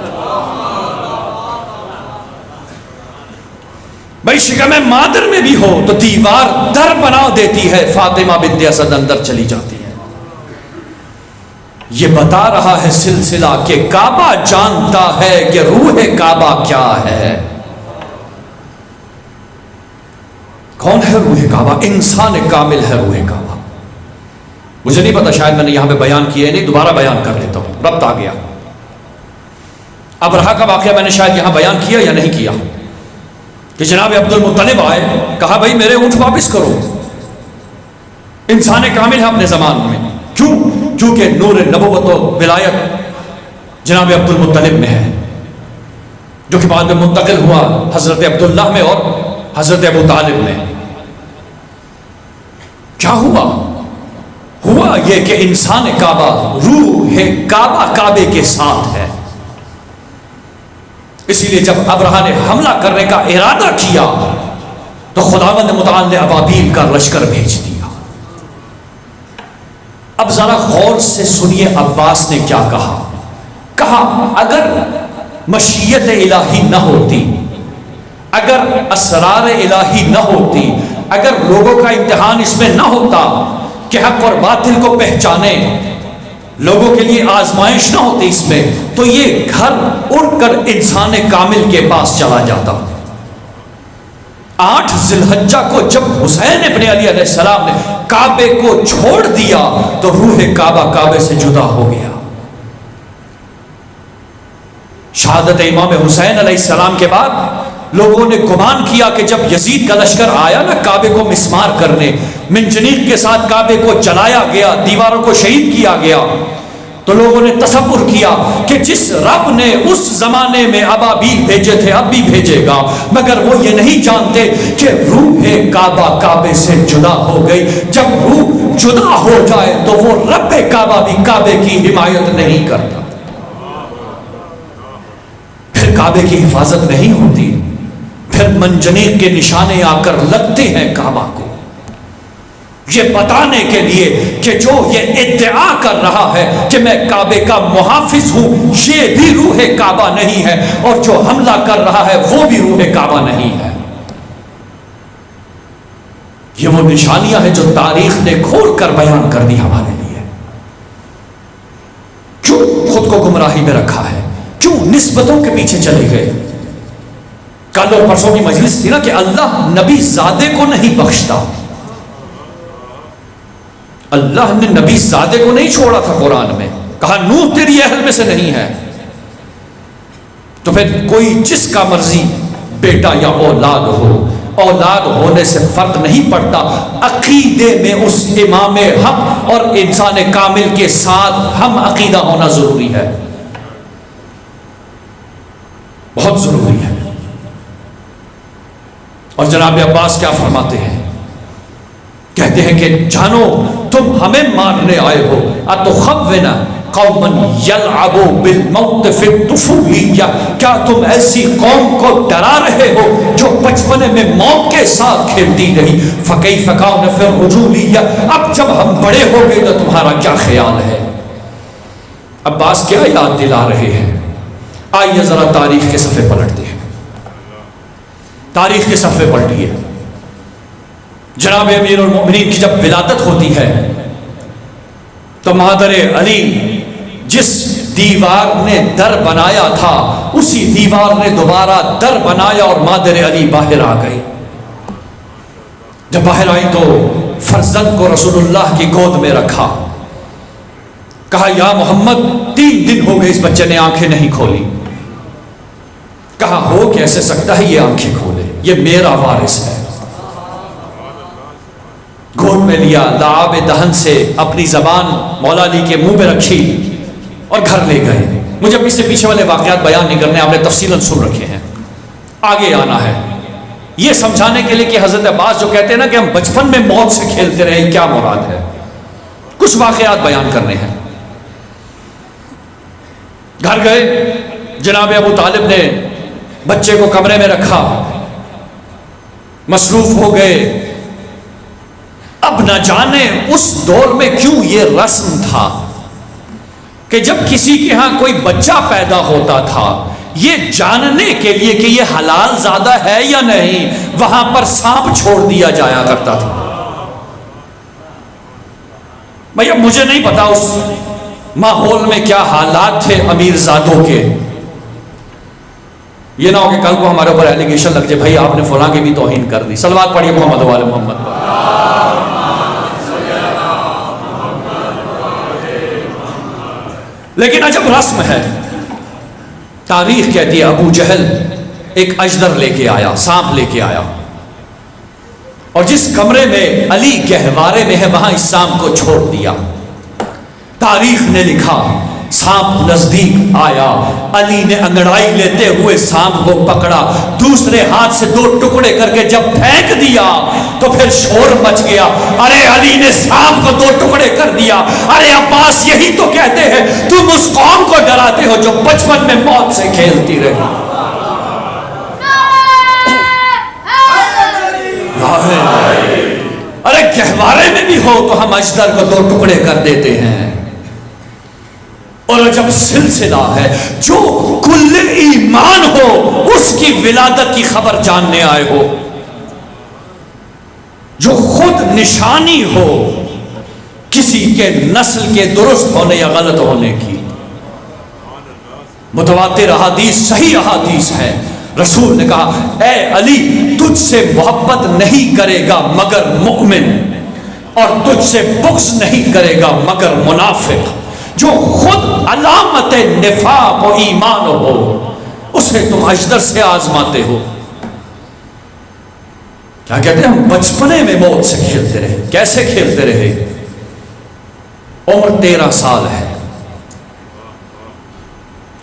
بھائی شکم مادر میں بھی ہو تو دیوار در بنا دیتی ہے. فاطمہ بنت اسد اندر چلی جاتی ہے. یہ بتا رہا ہے سلسلہ کہ کعبہ جانتا ہے کہ روح کعبہ کیا ہے. کون ہے روح کعبہ؟ انسان کامل ہے روح کعبہ. مجھے نہیں پتا، شاید میں نے یہاں پہ بیان کیا نہیں، دوبارہ بیان کر لیتا ہوں، ربط آ گیا. ابرہہ کا واقعہ میں نے شاید یہاں بیان کیا یا نہیں کیا کہ جناب عبد المطلب آئے، کہا بھائی میرے اونٹ واپس کرو. انسان کامل ہے اپنے زمان میں. کیوں؟ کیونکہ نور نبوت و ولایت جناب عبد المطلب میں ہے، جو کہ بعد میں منتقل ہوا حضرت عبداللہ میں اور حضرت ابو طالب میں. کیا ہوا؟ ہوا یہ کہ انسان کعبہ، روح ہے کعبہ کعبے کے ساتھ ہے. اسی لیے جب ابرہہ نے حملہ کرنے کا ارادہ کیا تو خداوند متعال نے ابابیل کا لشکر بھیج دیا. اب ذرا غور سے سنیے عباس نے کیا کہا. کہا اگر مشیت الہی نہ ہوتی، اگر اسرار الہی نہ ہوتی، اگر لوگوں کا امتحان اس میں نہ ہوتا کہ حق اور باطل کو پہچانے، لوگوں کے لیے آزمائش نہ ہوتی اس میں، تو یہ گھر اڑ کر انسان کامل کے پاس چلا جاتا. 8 ذی الحجہ کو جب حسین ابن علی علیہ السلام نے کعبے کو چھوڑ دیا تو روح کعبہ کعبے سے جدا ہو گیا. شہادت امام حسین علیہ السلام کے بعد لوگوں نے گمان کیا کہ جب یزید کا لشکر آیا نا کعبے کو مسمار کرنے، منجنیق کے ساتھ کعبے کو جلایا گیا، دیواروں کو شہید کیا گیا، تو لوگوں نے تصور کیا کہ جس رب نے اس زمانے میں ابابیل بھیجے تھے اب بھی بھیجے گا، مگر وہ یہ نہیں جانتے کہ روح کعبہ کعبے سے جدا ہو گئی۔ جب روح جدا ہو جائے تو وہ رب کعبہ بھی کعبے کی حمایت نہیں کرتا، پھر کعبے کی حفاظت نہیں ہوتی، پھر منجنیق کے نشانے آ کر لگتے ہیں کعبہ کو، یہ بتانے کے لیے کہ جو یہ ادعا کر رہا ہے کہ میں کعبے کا محافظ ہوں یہ بھی روح کعبہ نہیں ہے، اور جو حملہ کر رہا ہے وہ بھی روح کعبہ نہیں ہے۔ یہ وہ نشانیاں ہیں جو تاریخ نے کھول کر بیان کر دی ہمارے لیے۔ کیوں خود کو گمراہی میں رکھا ہے؟ کیوں نسبتوں کے پیچھے چلے گئے؟ کل اور پرسوں کی مجلس تھی نا کہ اللہ نبی زادے کو نہیں بخشتا، اللہ نے نبی زادے کو نہیں چھوڑا تھا قرآن میں، کہا نوح تیری اہل میں سے نہیں ہے، تو پھر کوئی جس کا مرضی بیٹا یا اولاد ہو، اولاد ہونے سے فرق نہیں پڑتا، عقیدے میں اس امام حق اور انسان کامل کے ساتھ ہم عقیدہ ہونا ضروری ہے، بہت ضروری ہے۔ اور جناب عباس کیا فرماتے ہیں؟ کہتے ہیں کہ جانو تم ہمیں مارنے آئے ہو، اتخوّن قوما یلعبوا بالموت فی الطفولیہ، کیا تم ایسی قوم کو ڈرا رہے ہو جو بچپنے میں موت کے ساتھ کھیلتی رہی؟ فکیف کان فی الرجولیہ، اب جب ہم بڑے ہو گئے تو تمہارا کیا خیال ہے؟ عباس کیا یاد دلا رہے ہیں؟ آئیے ذرا تاریخ کے صفحے پلٹتے ہیں، تاریخ کے صفحے پلٹیے۔ جناب امیر المؤمنین کی جب ولادت ہوتی ہے تو مادر علی جس دیوار نے در بنایا تھا اسی دیوار نے دوبارہ در بنایا اور مادر علی باہر آ گئی۔ جب باہر آئی تو فرزند کو رسول اللہ کی گود میں رکھا، کہا یا محمد 3 دن ہو گئے اس بچے نے آنکھیں نہیں کھولی۔ کہا ہو کیسے سکتا ہے یہ آنکھیں کھولے، یہ میرا وارث ہے۔ گود میں لیا، لعاب دہن سے اپنی زبان مولا علی کے منہ پہ رکھی اور گھر لے گئے۔ مجھے اب اس سے پیچھے والے واقعات بیان نہیں کرنے، آپ نے تفصیلاً سن رکھے ہیں، آگے آنا ہے یہ سمجھانے کے لیے کہ حضرت عباس جو کہتے ہیں نا کہ ہم بچپن میں موت سے کھیلتے رہے، کیا مراد ہے؟ کچھ واقعات بیان کرنے ہیں۔ گھر گئے، جناب ابو طالب نے بچے کو کمرے میں رکھا، مصروف ہو گئے۔ اب نہ جانے اس دور میں کیوں یہ رسم تھا کہ جب کسی کے ہاں کوئی بچہ پیدا ہوتا تھا یہ جاننے کے لیے کہ یہ حلال زادہ ہے یا نہیں وہاں پر سانپ چھوڑ دیا جایا کرتا تھا۔ بھیا مجھے نہیں پتا اس ماحول میں کیا حالات تھے امیر زادوں کے، یہ نہ ہو کہ کل کو ہمارے اوپر ایلیگیشن لگ جائے بھائی آپ نے فلاں کی بھی توہین کر دی۔ صلوات پڑھیے محمد والے محمد۔ لیکن عجب رسم ہے، تاریخ کہتی ہے ابو جہل ایک اجدر لے کے آیا، سانپ لے کے آیا، اور جس کمرے میں علی گہوارے میں ہے وہاں اس سانپ کو چھوڑ دیا۔ تاریخ نے لکھا سانپ نزدیک آیا، علی نے انگڑائی لیتے ہوئے سانپ کو پکڑا، دوسرے ہاتھ سے 2 ٹکڑے کر کے جب پھینک دیا تو پھر شور مچ گیا، ارے علی نے سانپ کو 2 ٹکڑے کر دیا۔ ارے عباس یہی تو کہتے ہیں تم اس قوم کو ڈراتے ہو جو بچپن میں موت سے کھیلتی رہی۔ ارے گہوارے میں بھی ہو تو ہم اجدر کو 2 ٹکڑے کر دیتے ہیں، اور جب سلسلہ ہے جو کل ایمان ہو اس کی ولادت کی خبر جاننے آئے ہو، جو خود نشانی ہو کسی کے نسل کے درست ہونے یا غلط ہونے کی، متواتر احادیث صحیح احادیث ہے، رسول نے کہا اے علی تجھ سے محبت نہیں کرے گا مگر مومن، اور تجھ سے بغض نہیں کرے گا مگر منافق۔ جو خود علامت نفاق و ایمان ہو اسے تم اجدر سے آزماتے ہو۔ کیا کہتے ہیں ہم بچپنے میں موت سے کھیلتے رہے۔ کیسے کھیلتے رہے؟ عمر 13 سال ہے،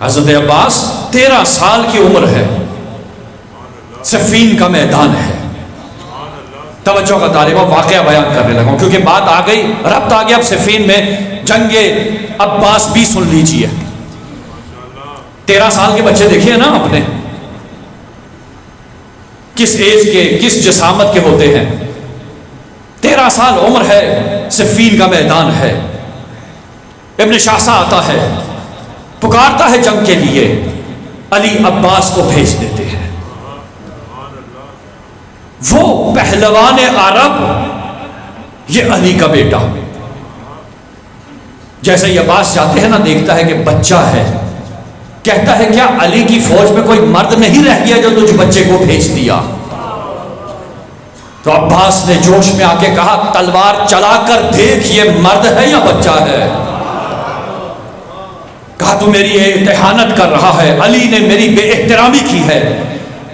حضرت عباس 13 سال کی عمر ہے، صفین کا میدان ہے. توجہ کا طالبہ واقعہ بیان کرنے لگا ہوں کیونکہ بات آ گئی، ربط آ گیا اب صفین میں. جنگ عباس بھی سن لیجئے. 13 سال کے بچے دیکھیے نا اپنے کس ایج کے، کس جسامت کے ہوتے ہیں. 13 سال عمر ہے، صفین کا میدان ہے. ابن شاہسا آتا ہے، پکارتا ہے جنگ کے لیے. علی عباس کو بھیج دیتے ہیں. وہ پہلوان عرب، یہ علی کا بیٹا. جیسے ہی عباس جاتے ہیں نا، دیکھتا ہے کہ بچہ ہے، کہتا ہے کیا علی کی فوج میں کوئی مرد نہیں رہ گیا جو تجھ بچے کو بھیج دیا؟ تو عباس نے جوش میں آ کے کہا تلوار چلا کر دیکھ یہ مرد ہے یا بچہ ہے. کہا تو میری احانت کر رہا ہے، علی نے میری بے احترامی کی ہے.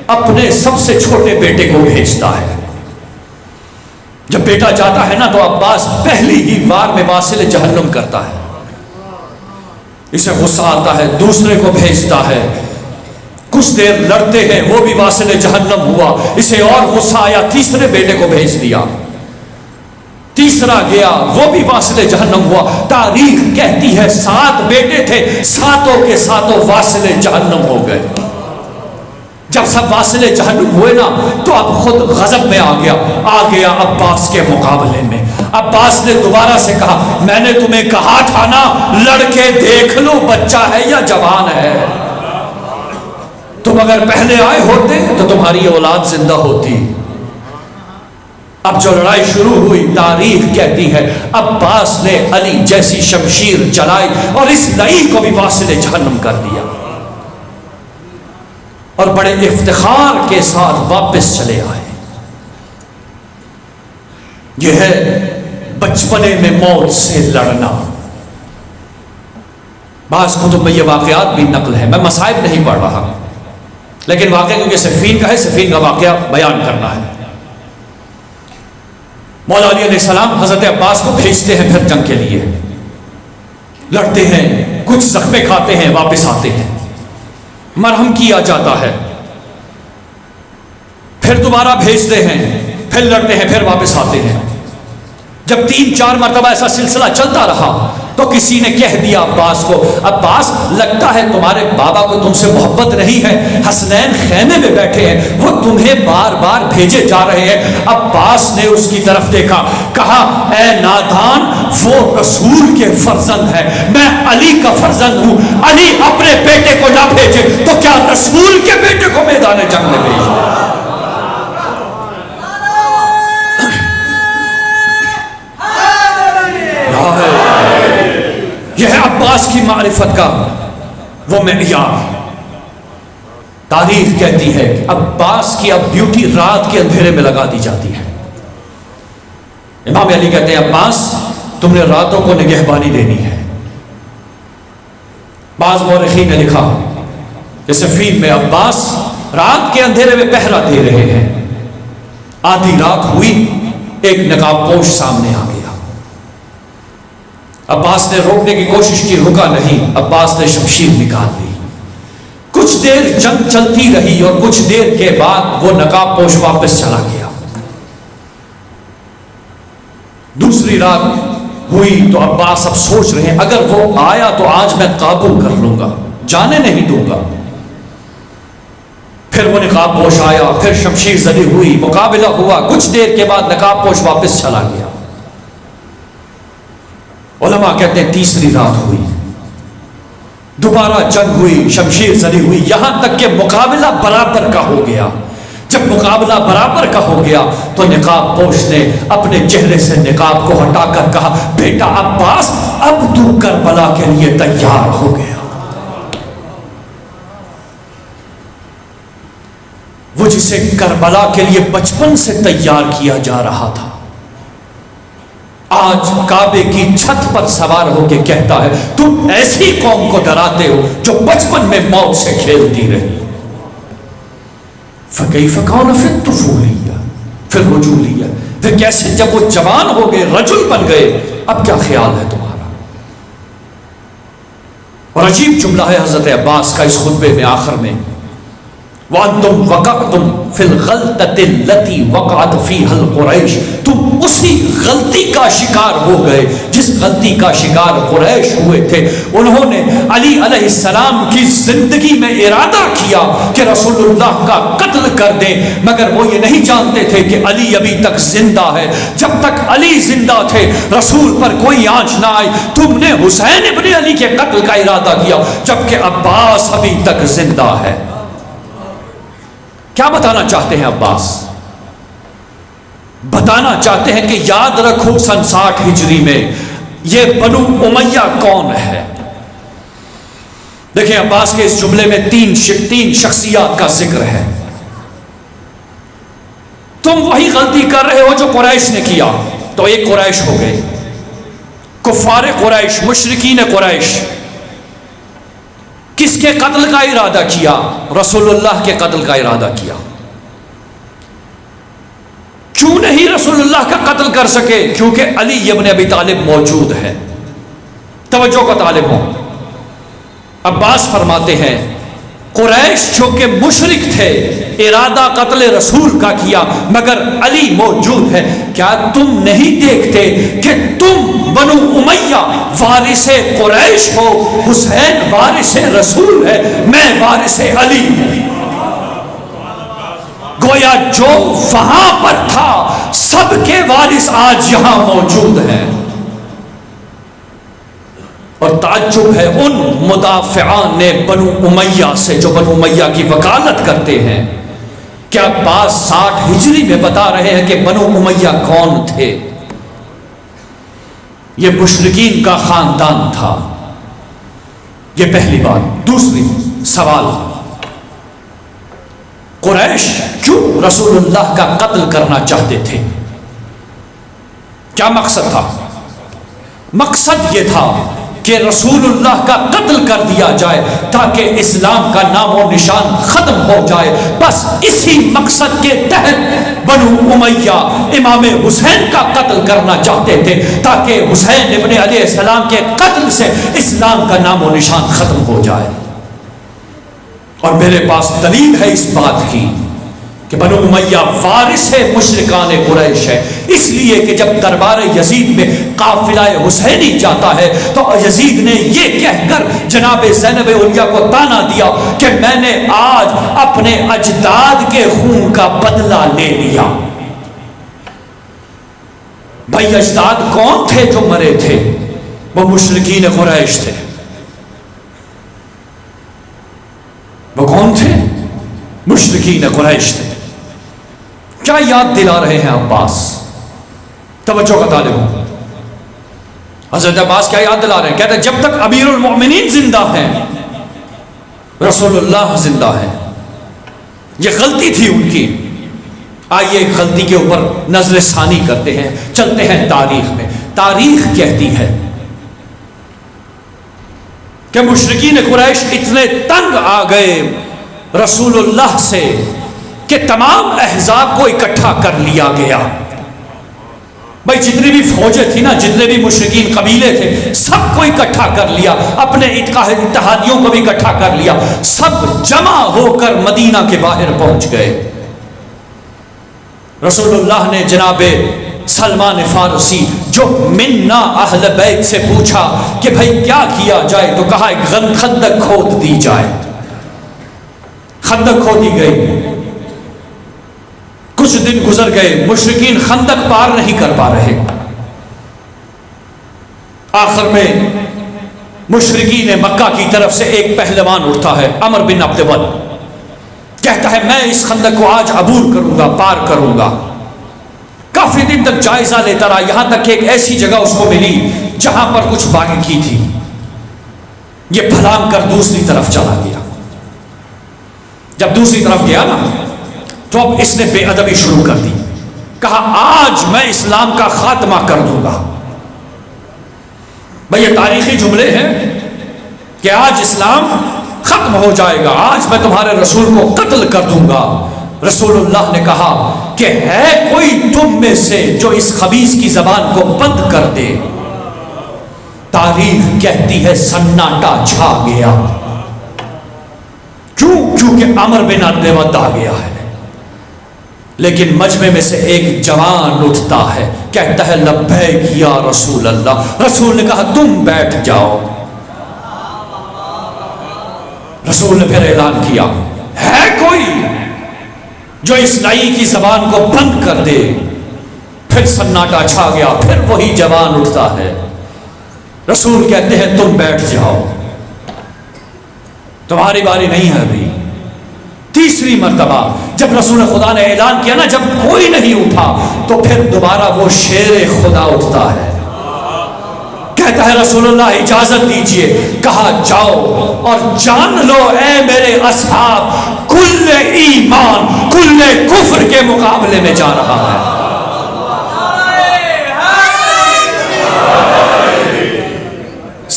اپنے سب سے چھوٹے بیٹے کو بھیجتا ہے. جب بیٹا جاتا ہے نا تو عباس پہلی ہی وار میں واصل جہنم کرتا ہے. اسے غصہ آتا ہے، دوسرے کو بھیجتا ہے. کچھ دیر لڑتے ہیں، وہ بھی واصل جہنم ہوا. اسے اور غصہ آیا، تیسرے بیٹے کو بھیج دیا. تیسرا گیا، وہ بھی واصل جہنم ہوا. تاریخ کہتی ہے 7 بیٹے تھے، 7 کے 7 واصل جہنم ہو گئے. جب سب واصل جہنم ہوئے نا تو اب خود غضب میں آ گیا عباس کے مقابلے میں. عباس نے دوبارہ سے کہا میں نے تمہیں کہا تھا نا لڑ کے دیکھ لو بچہ ہے یا جوان ہے. تم اگر پہلے آئے ہوتے تو تمہاری اولاد زندہ ہوتی. اب جو لڑائی شروع ہوئی، تاریخ کہتی ہے عباس نے علی جیسی شمشیر چلائی اور اس لئی کو بھی واصل جہنم کر دیا اور بڑے افتخار کے ساتھ واپس چلے آئے. یہ ہے بچپنے میں موت سے لڑنا. بعض کتب میں یہ واقعات بھی نقل ہے، میں مصائب نہیں پڑھ رہا لیکن واقعہ کیونکہ صفین کا ہے، صفین کا واقعہ بیان کرنا ہے. مولا علی علیہ السلام حضرت عباس کو بھیجتے ہیں پھر جنگ کے لیے. لڑتے ہیں، کچھ زخمیں کھاتے ہیں، واپس آتے ہیں، مرہم کیا جاتا ہے. پھر دوبارہ بھیجتے ہیں، پھر لڑتے ہیں، پھر واپس آتے ہیں. جب 3-4 مرتبہ ایسا سلسلہ چلتا رہا تو کسی نے کہہ دیا عباس کو، عباس لگتا ہے تمہارے بابا کو تم سے محبت نہیں ہے، حسنین خیمے میں بیٹھے ہیں، وہ تمہیں بار بار بھیجے جا رہے ہیں. عباس نے اس کی طرف دیکھا، کہا اے نادان، وہ رسول کے فرزند ہے، میں علی کا فرزند ہوں. علی اپنے بیٹے کو نہ بھیجے تو کیا رسول کے بیٹے کو میدان جنگ میں بھیجے؟ یہ ہے عباس کی معرفت کا وہ معیار. تاریخ کہتی ہے کہ عباس کی اب ڈیوٹی رات کے اندھیرے میں لگا دی جاتی ہے. امام علی کہتے ہیں عباس تم نے راتوں کو نگہبانی دینی ہے. بعض مورخین نے لکھا کہ صفین میں عباس رات کے اندھیرے میں پہرا دے رہے ہیں. آدھی رات ہوئی، ایک نقاب پوش سامنے آ گیا. عباس نے روکنے کی کوشش کی، رکا نہیں. عباس نے شمشیر نکال لی. کچھ دیر جنگ چلتی رہی اور کچھ دیر کے بعد وہ نقاب پوش واپس چلا گیا. دوسری رات ہوئی تو عباس اب سوچ رہے ہیں اگر وہ آیا تو آج میں قابو کر لوں گا، جانے نہیں دوں گا. پھر وہ نقاب پوش آیا، پھر شمشیر زدی ہوئی، مقابلہ ہوا. کچھ دیر کے بعد نقاب پوش واپس چلا گیا. علماء کہتے ہیں تیسری رات ہوئی، دوبارہ جنگ ہوئی، شمشیر زدی ہوئی، یہاں تک کہ مقابلہ برابر کا ہو گیا. جب مقابلہ برابر کا ہو گیا تو نقاب پوش نے اپنے چہرے سے نقاب کو ہٹا کر کہا بیٹا عباس اب تو کربلا کے لیے تیار ہو گیا. وہ جسے کربلا کے لیے بچپن سے تیار کیا جا رہا تھا آج کعبے کی چھت پر سوار ہو کے کہتا ہے تم ایسی قوم کو ڈراتے ہو جو بچپن میں موت سے کھیلتی رہی. فَكَيْفَ كَانَ فِي الطُّفُولِيَّةِ فِي الرُّجُولِيَّةِ، پھر کیسے جب وہ جوان ہو گئے، رجل بن گئے، اب کیا خیال ہے تمہارا؟ اور عجیب جملہ ہے حضرت عباس کا اس خطبے میں آخر میں، وَأَنْتُمْ وَقَعْتُمْ فِي الْغَلْطَةِ الَّتِي وَقَعَتْ فِيهَا الْقُرَيْشِ، تم اسی غلطی کا شکار ہو گئے جس غلطی کا شکار قریش ہوئے تھے۔ انہوں نے علی علیہ السلام کی زندگی میں ارادہ کیا کہ رسول اللہ کا قتل کر دیں، مگر وہ یہ نہیں جانتے تھے کہ علی ابھی تک زندہ ہے۔ جب تک علی زندہ تھے رسول پر کوئی آنچ نہ آئی، تم نے حسین ابن علی کے قتل کا ارادہ کیا جبکہ عباس ابھی تک زندہ ہے۔ کیا بتانا چاہتے ہیں عباس؟ بتانا چاہتے ہیں کہ یاد رکھو سن 60 ہجری میں یہ بنو امیہ کون ہے۔ دیکھیں عباس کے اس جملے میں تین شخصیات کا ذکر ہے۔ تم وہی غلطی کر رہے ہو جو قریش نے کیا، تو ایک قریش ہو گئے، کفار قریش، مشرکین قریش۔ کس کے قتل کا ارادہ کیا؟ رسول اللہ کے قتل کا ارادہ کیا۔ کیوں نہیں رسول اللہ کا قتل کر سکے؟ کیونکہ علی ابن ابی طالب موجود ہے۔ توجہ کا طالب ہوں، عباس فرماتے ہیں قریش جو کہ مشرک تھے ارادہ قتل رسول کا کیا، مگر علی موجود ہے۔ کیا تم نہیں دیکھتے کہ تم بنو امیہ وارث قریش ہو، حسین وارث رسول ہے، میں وارث علی ہوں۔ گویا جو وہاں پر تھا سب کے وارث آج یہاں موجود ہیں۔ اور تعجب ہے ان مدافعان نے بنو امیہ سے جو بنو امیہ کی وکالت کرتے ہیں۔ کیا عباس 60 ہجری میں بتا رہے ہیں کہ بنو امیہ کون تھے؟ یہ مشرکین کا خاندان تھا۔ یہ پہلی بات۔ دوسری سوال، قریش کیوں رسول اللہ کا قتل کرنا چاہتے تھے؟ کیا مقصد تھا؟ مقصد یہ تھا کہ رسول اللہ کا قتل کر دیا جائے تاکہ اسلام کا نام و نشان ختم ہو جائے۔ بس اسی مقصد کے تحت بنو امیہ امام حسین کا قتل کرنا چاہتے تھے تاکہ حسین ابن علیہ السلام کے قتل سے اسلام کا نام و نشان ختم ہو جائے۔ اور میرے پاس دلیل ہے اس بات کی کہ بنو امیہ وارث مشرکان قریش ہے، اس لیے کہ جب دربار یزید میں قافلہ حسینی جاتا ہے تو یزید نے یہ کہہ کر جناب زینب علیہ کو تانا دیا کہ میں نے آج اپنے اجداد کے خون کا بدلہ لے لیا۔ بھائی اجداد کون تھے جو مرے تھے؟ وہ مشرکین قریش تھے۔ وہ کون تھے؟ مشرکین قریش تھے۔ کیا یاد دلا رہے ہیں عباس؟ توجہ کا طالب ہوں، حضرت عباس کیا یاد دلا رہے ہیں؟ کہتے ہیں جب تک امیر المؤمنین زندہ ہیں رسول اللہ زندہ ہے۔ یہ غلطی تھی ان کی۔ آئیے ایک غلطی کے اوپر نظر ثانی کرتے ہیں، چلتے ہیں تاریخ میں۔ تاریخ کہتی ہے کہ مشرکین قریش اتنے تنگ آ گئے رسول اللہ سے کہ تمام احزاب کو اکٹھا کر لیا گیا۔ بھائی جتنی بھی فوجیں تھی نا، جتنے بھی مشرکین قبیلے تھے، سب کو اکٹھا کر لیا، اپنے اتحادیوں کو بھی اکٹھا کر لیا، سب جمع ہو کر مدینہ کے باہر پہنچ گئے۔ رسول اللہ نے جناب سلمان فارسی جو منا اہل بیت سے پوچھا کہ بھائی کیا کیا جائے، تو کہا ایک خندق کھود دی جائے۔ خندق کھودی گئی، کچھ دن گزر گئے، مشرکین خندق پار نہیں کر پا رہے۔ آخر میں مشرکین مکہ کی طرف سے ایک پہلوان اٹھتا ہے، عمر بن عبد ود، کہتا ہے میں اس خندق کو آج عبور کروں گا، پار کروں گا۔ کافی دن تک جائزہ لیتا رہا، یہاں تک کہ ایک ایسی جگہ اس کو ملی جہاں پر کچھ باغی تھی۔ یہ پھلانگ کر دوسری طرف چلا گیا۔ جب دوسری طرف گیا نا تو اب اس نے بے ادبی شروع کر دی، کہا آج میں اسلام کا خاتمہ کر دوں گا۔ بھئی یہ تاریخی جملے ہیں کہ آج اسلام ختم ہو جائے گا، آج میں تمہارے رسول کو قتل کر دوں گا۔ رسول اللہ نے کہا کہ ہے کوئی تم میں سے جو اس خبیث کی زبان کو بند کر دے؟ تاریخ کہتی ہے سناٹا چھا گیا. کیونکہ عمر بن عبد آ گیا ہے. لیکن مجمع میں سے ایک جوان اٹھتا ہے, کہتا ہے لبیک یا رسول اللہ. رسول نے کہا تم بیٹھ جاؤ. رسول نے پھر اعلان کیا, ہے کوئی جو اس نئی کی زبان کو بند کر دے؟ پھر سناٹا چھا گیا. پھر وہی جوان اٹھتا ہے. رسول کہتے ہیں تم بیٹھ جاؤ, تمہاری باری نہیں ہے ابھی. تیسری مرتبہ جب رسول خدا نے اعلان کیا نا, جب کوئی نہیں اٹھا, تو پھر دوبارہ وہ شیر خدا اٹھتا ہے. کہتا ہے رسول اللہ اجازت دیجئے. کہا جاؤ اور جان لو اے میرے اصحاب, کل ایمان کل کفر کے مقابلے میں جا رہا ہے.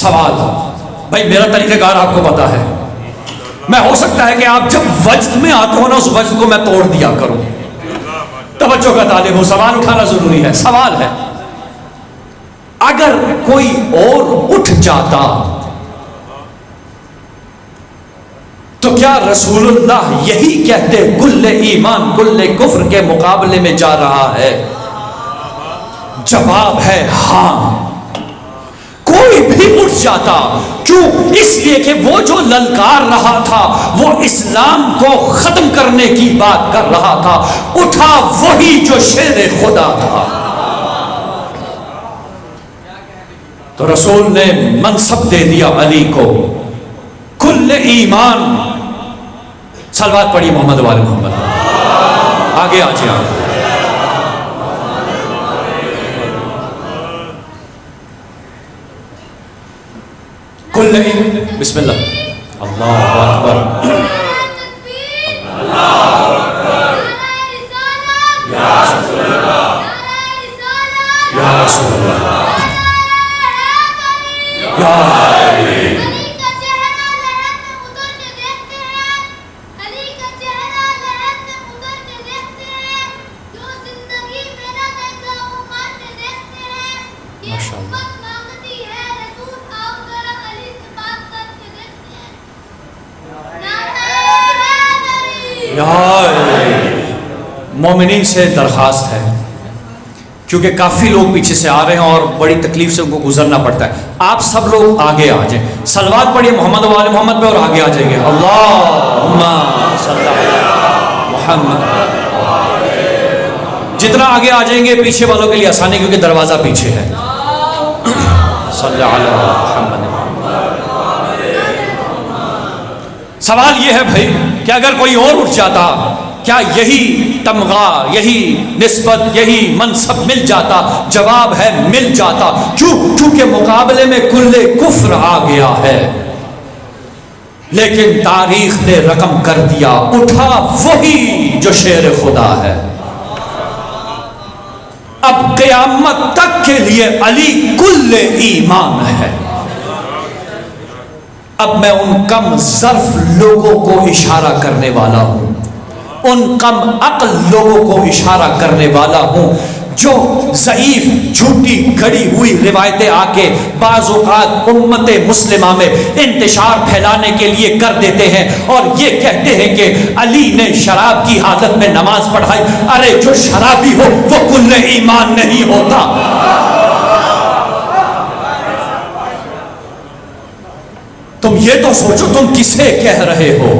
سوال, بھائی میرا طریقہ کار آپ کو پتا ہے. میں ہو سکتا ہے کہ آپ جب وجد میں آتے ہو نا, اس وجد کو میں توڑ دیا کروں. توجہ کا طالب ہو, سوال اٹھانا ضروری ہے. سوال ہے, اگر کوئی اور اٹھ جاتا تو کیا رسول اللہ یہی کہتے کل ایمان کل کفر کے مقابلے میں جا رہا ہے؟ جواب ہے ہاں. کوئی بھی اٹھ جاتا. کیوں؟ اس لیے کہ وہ جو للکار رہا تھا وہ اسلام کو ختم کرنے کی بات کر رہا تھا. اٹھا وہی جو شیر خدا تھا. تو رسول نے منصب دے دیا علی کو کل ایمان. صلوات پڑھی محمد وال محمد. آگے آ جائے. بسم اللہ. اللہ اکبر. یا رسول اللہ یا رسول اللہ یا علی. مومنین سے درخواست ہے, کیونکہ کافی لوگ پیچھے سے آ رہے ہیں اور بڑی تکلیف سے ان کو گزرنا پڑتا ہے. آپ سب لوگ آگے آ جائیں. صلوات پڑھیے محمد و آل محمد پہ اور آگے آ جائیں گے. اللہم صلی علی محمد. جتنا آگے آ جائیں گے پیچھے والوں کے لیے آسانی, کیونکہ دروازہ پیچھے ہے. صلی علی محمد. سوال یہ ہے بھائی کہ اگر کوئی اور اٹھ جاتا, کیا یہی تمغہ, یہی نسبت, یہی منصب مل جاتا؟ جواب ہے مل جاتا. کیونکہ مقابلے میں کل کفر آ گیا ہے. لیکن تاریخ نے رقم کر دیا, اٹھا وہی جو شیر خدا ہے. اب قیامت تک کے لیے علی کل ایمان ہے. اب میں ان کم ظرف لوگوں کو اشارہ کرنے والا ہوں, ان کم عقل لوگوں کو اشارہ کرنے والا ہوں جو ضعیف جھوٹی گھڑی ہوئی روایتیں آ کے بعض اوقات امت مسلمہ میں انتشار پھیلانے کے لیے کر دیتے ہیں اور یہ کہتے ہیں کہ علی نے شراب کی حالت میں نماز پڑھائی. ارے جو شرابی ہو وہ کل ایمان نہیں ہوتا. تم یہ تو سوچو تم کسے کہہ رہے ہو.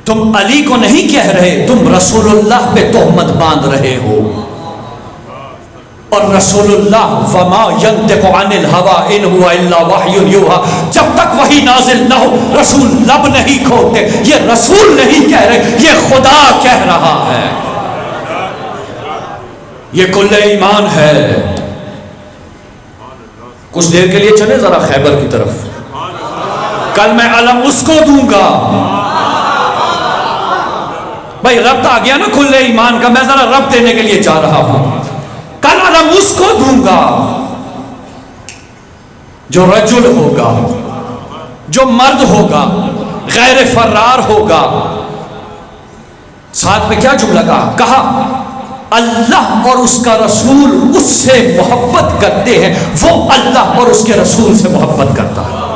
تم علی کو نہیں کہہ رہے, تم رسول اللہ پہ تہمت باندھ رہے ہو. اور رسول اللہ وما ينطق عن الهوى ان هو الا وحی یوحى, جب تک وحی نازل نہ ہو رسول لب نہیں کھولتے. یہ رسول نہیں کہہ رہے, یہ خدا کہہ رہا ہے. یہ کل ایمان ہے. کچھ دیر کے لیے چلے ذرا خیبر کی طرف. کل میں علم اس کو دوں گا. بھائی ربط آ گیا نا کل ایمان کا, میں ذرا ربط دینے کے لیے جا رہا ہوں. کل علم اس کو دوں گا جو رجل ہوگا, جو مرد ہوگا, غیر فرار ہوگا. ساتھ میں کیا جملہ کہا اللہ اور اس کا رسول اس سے محبت کرتے ہیں، وہ اللہ اور اس کے رسول سے محبت کرتا ہے۔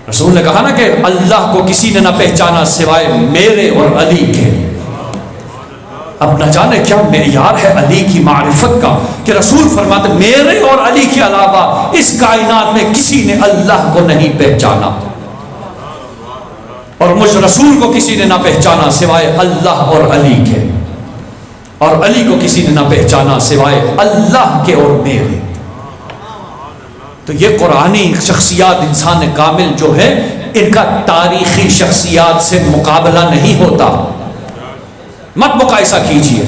رسول نے کہا نا کہ اللہ کو کسی نے نہ پہچانا سوائے میرے اور علی کے۔ اب نہ جانے کیا معیار ہے علی کی معرفت کا کہ رسول فرماتے میرے اور علی کے علاوہ اس کائنات میں کسی نے اللہ کو نہیں پہچانا، اور مجھ رسول کو کسی نے نہ پہچانا سوائے اللہ اور علی کے، اور علی کو کسی نے نہ پہچانا سوائے اللہ کے اور میرے۔ تو یہ قرآنی شخصیات انسان کامل جو ہے ان کا تاریخی شخصیات سے مقابلہ نہیں ہوتا، مت مقایسہ کیجیے۔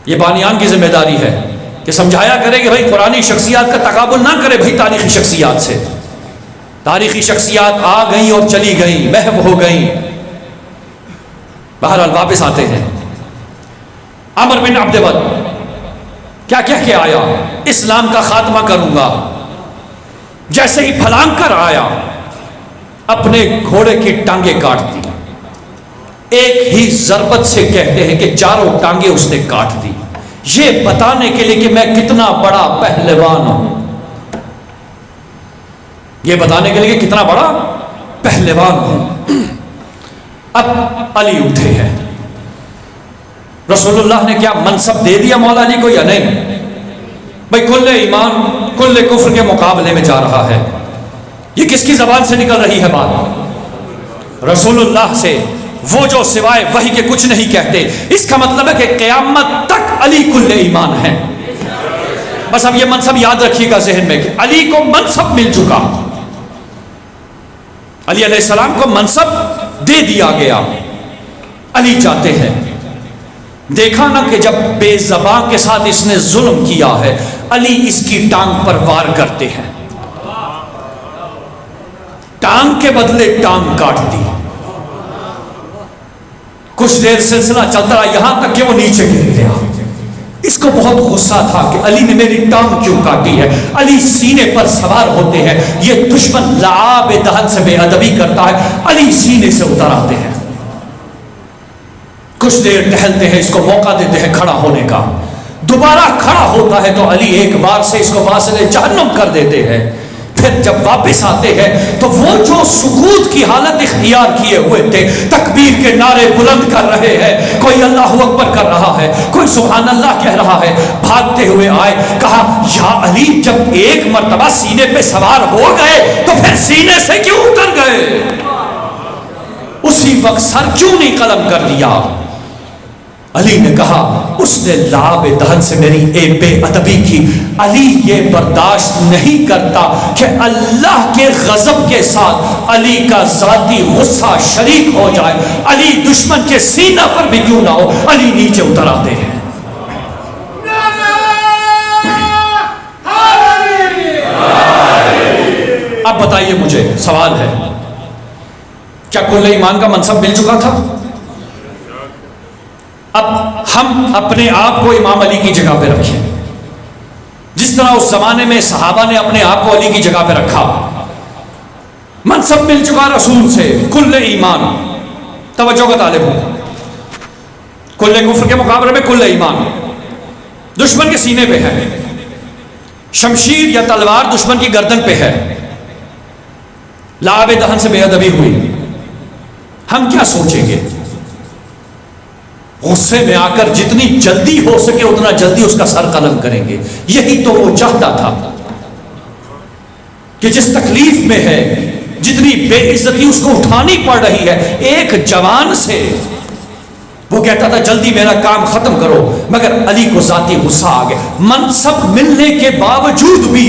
یہ بانیان کی ذمہ داری ہے کہ سمجھایا کرے کہ بھائی قرآنی شخصیات کا تقابل نہ کرے بھائی تاریخی شخصیات سے۔ تاریخی شخصیات آ گئیں اور چلی گئیں، محو ہو گئیں، بہرحال واپس آتے ہیں۔ عمر بن عبد ود کیا کہہ کے آیا؟ اسلام کا خاتمہ کروں گا۔ جیسے ہی پھلانگ کر آیا اپنے گھوڑے کی ٹانگیں کاٹ دی، ایک ہی ضربت سے کہتے ہیں کہ چاروں ٹانگیں اس نے کاٹ دی، یہ بتانے کے لیے کہ میں کتنا بڑا پہلوان ہوں، یہ بتانے کے لیے کہ کتنا بڑا پہلوان ہوں۔ اب علی اٹھے ہیں، رسول اللہ نے کیا منصب دے دیا مولا علی کو یا نہیں؟ بھائی کل ایمان کل کفر کے مقابلے میں جا رہا ہے، یہ کس کی زبان سے نکل رہی ہے بات؟ رسول اللہ سے، وہ جو سوائے وحی کے کچھ نہیں کہتے۔ اس کا مطلب ہے کہ قیامت تک علی کل ایمان ہے۔ بس اب یہ منصب یاد رکھیے گا ذہن میں کہ علی کو منصب مل چکا، علی علیہ السلام کو منصب دے دیا گیا۔ علی چاہتے ہیں، دیکھا نا کہ جب بے زبان کے ساتھ اس نے ظلم کیا ہے، علی اس کی ٹانگ پر وار کرتے ہیں، ٹانگ کے بدلے ٹانگ کاٹ دی۔ کچھ دیر سلسلہ چلتا رہا، یہاں تک کہ وہ نیچے گر گیا۔ اس کو بہت غصہ تھا کہ علی نے میری ٹانگ کیوں کاٹی ہے۔ علی سینے پر سوار ہوتے ہیں، یہ دشمن لعاب دہن سے بے ادبی کرتا ہے، علی سینے سے اتر آتے ہیں، کچھ دیر ٹہلتے ہیں، اس کو موقع دیتے ہیں کھڑا ہونے کا۔ دوبارہ کھڑا ہوتا ہے تو علی ایک بار سے اس کو واصل جہنم کر دیتے ہیں۔ پھر جب واپس آتے ہیں تو وہ جو سکوت کی حالت اختیار کیے ہوئے تھے، تکبیر کے نعرے بلند کر رہے ہیں، کوئی اللہ اکبر کر رہا ہے، کوئی سبحان اللہ کہہ رہا ہے، بھاگتے ہوئے آئے، کہا یا علی جب ایک مرتبہ سینے پہ سوار ہو گئے تو پھر سینے سے کیوں اتر گئے؟ اسی وقت سر کیوں نہیں قلم کر دیا؟ علی نے کہا اس نے لعاب دہن سے میری بے ادبی کی، علی یہ برداشت نہیں کرتا کہ اللہ کے غضب کے ساتھ علی کا ذاتی غصہ شریک ہو جائے، علی دشمن کے سینہ پر بھی کیوں نہ ہو۔ علی نیچے اتر آتے ہیں۔ اب بتائیے مجھے سوال ہے، کیا کل ایمان کا منصب مل چکا تھا؟ اب ہم اپنے آپ کو امام علی کی جگہ پہ رکھیں، جس طرح اس زمانے میں صحابہ نے اپنے آپ کو علی کی جگہ پہ رکھا۔ منصب مل چکا رسول سے، کل ایمان، توجہ کا طالب ہوں، کل کفر کے مقابلے میں کل ایمان دشمن کے سینے پہ ہے، شمشیر یا تلوار دشمن کی گردن پہ ہے، لعاب دہن سے بے ادبی ہوئی، ہم کیا سوچیں گے؟ غصے میں آ کر جتنی جلدی ہو سکے اتنا جلدی اس کا سر قلم کریں گے۔ یہی تو وہ چاہتا تھا کہ جس تکلیف میں ہے، جتنی بے عزتی اس کو اٹھانی پڑ رہی ہے ایک جوان سے، وہ کہتا تھا جلدی میرا کام ختم کرو، مگر علی کو ذاتی غصہ آ گیا۔ منصب ملنے کے باوجود بھی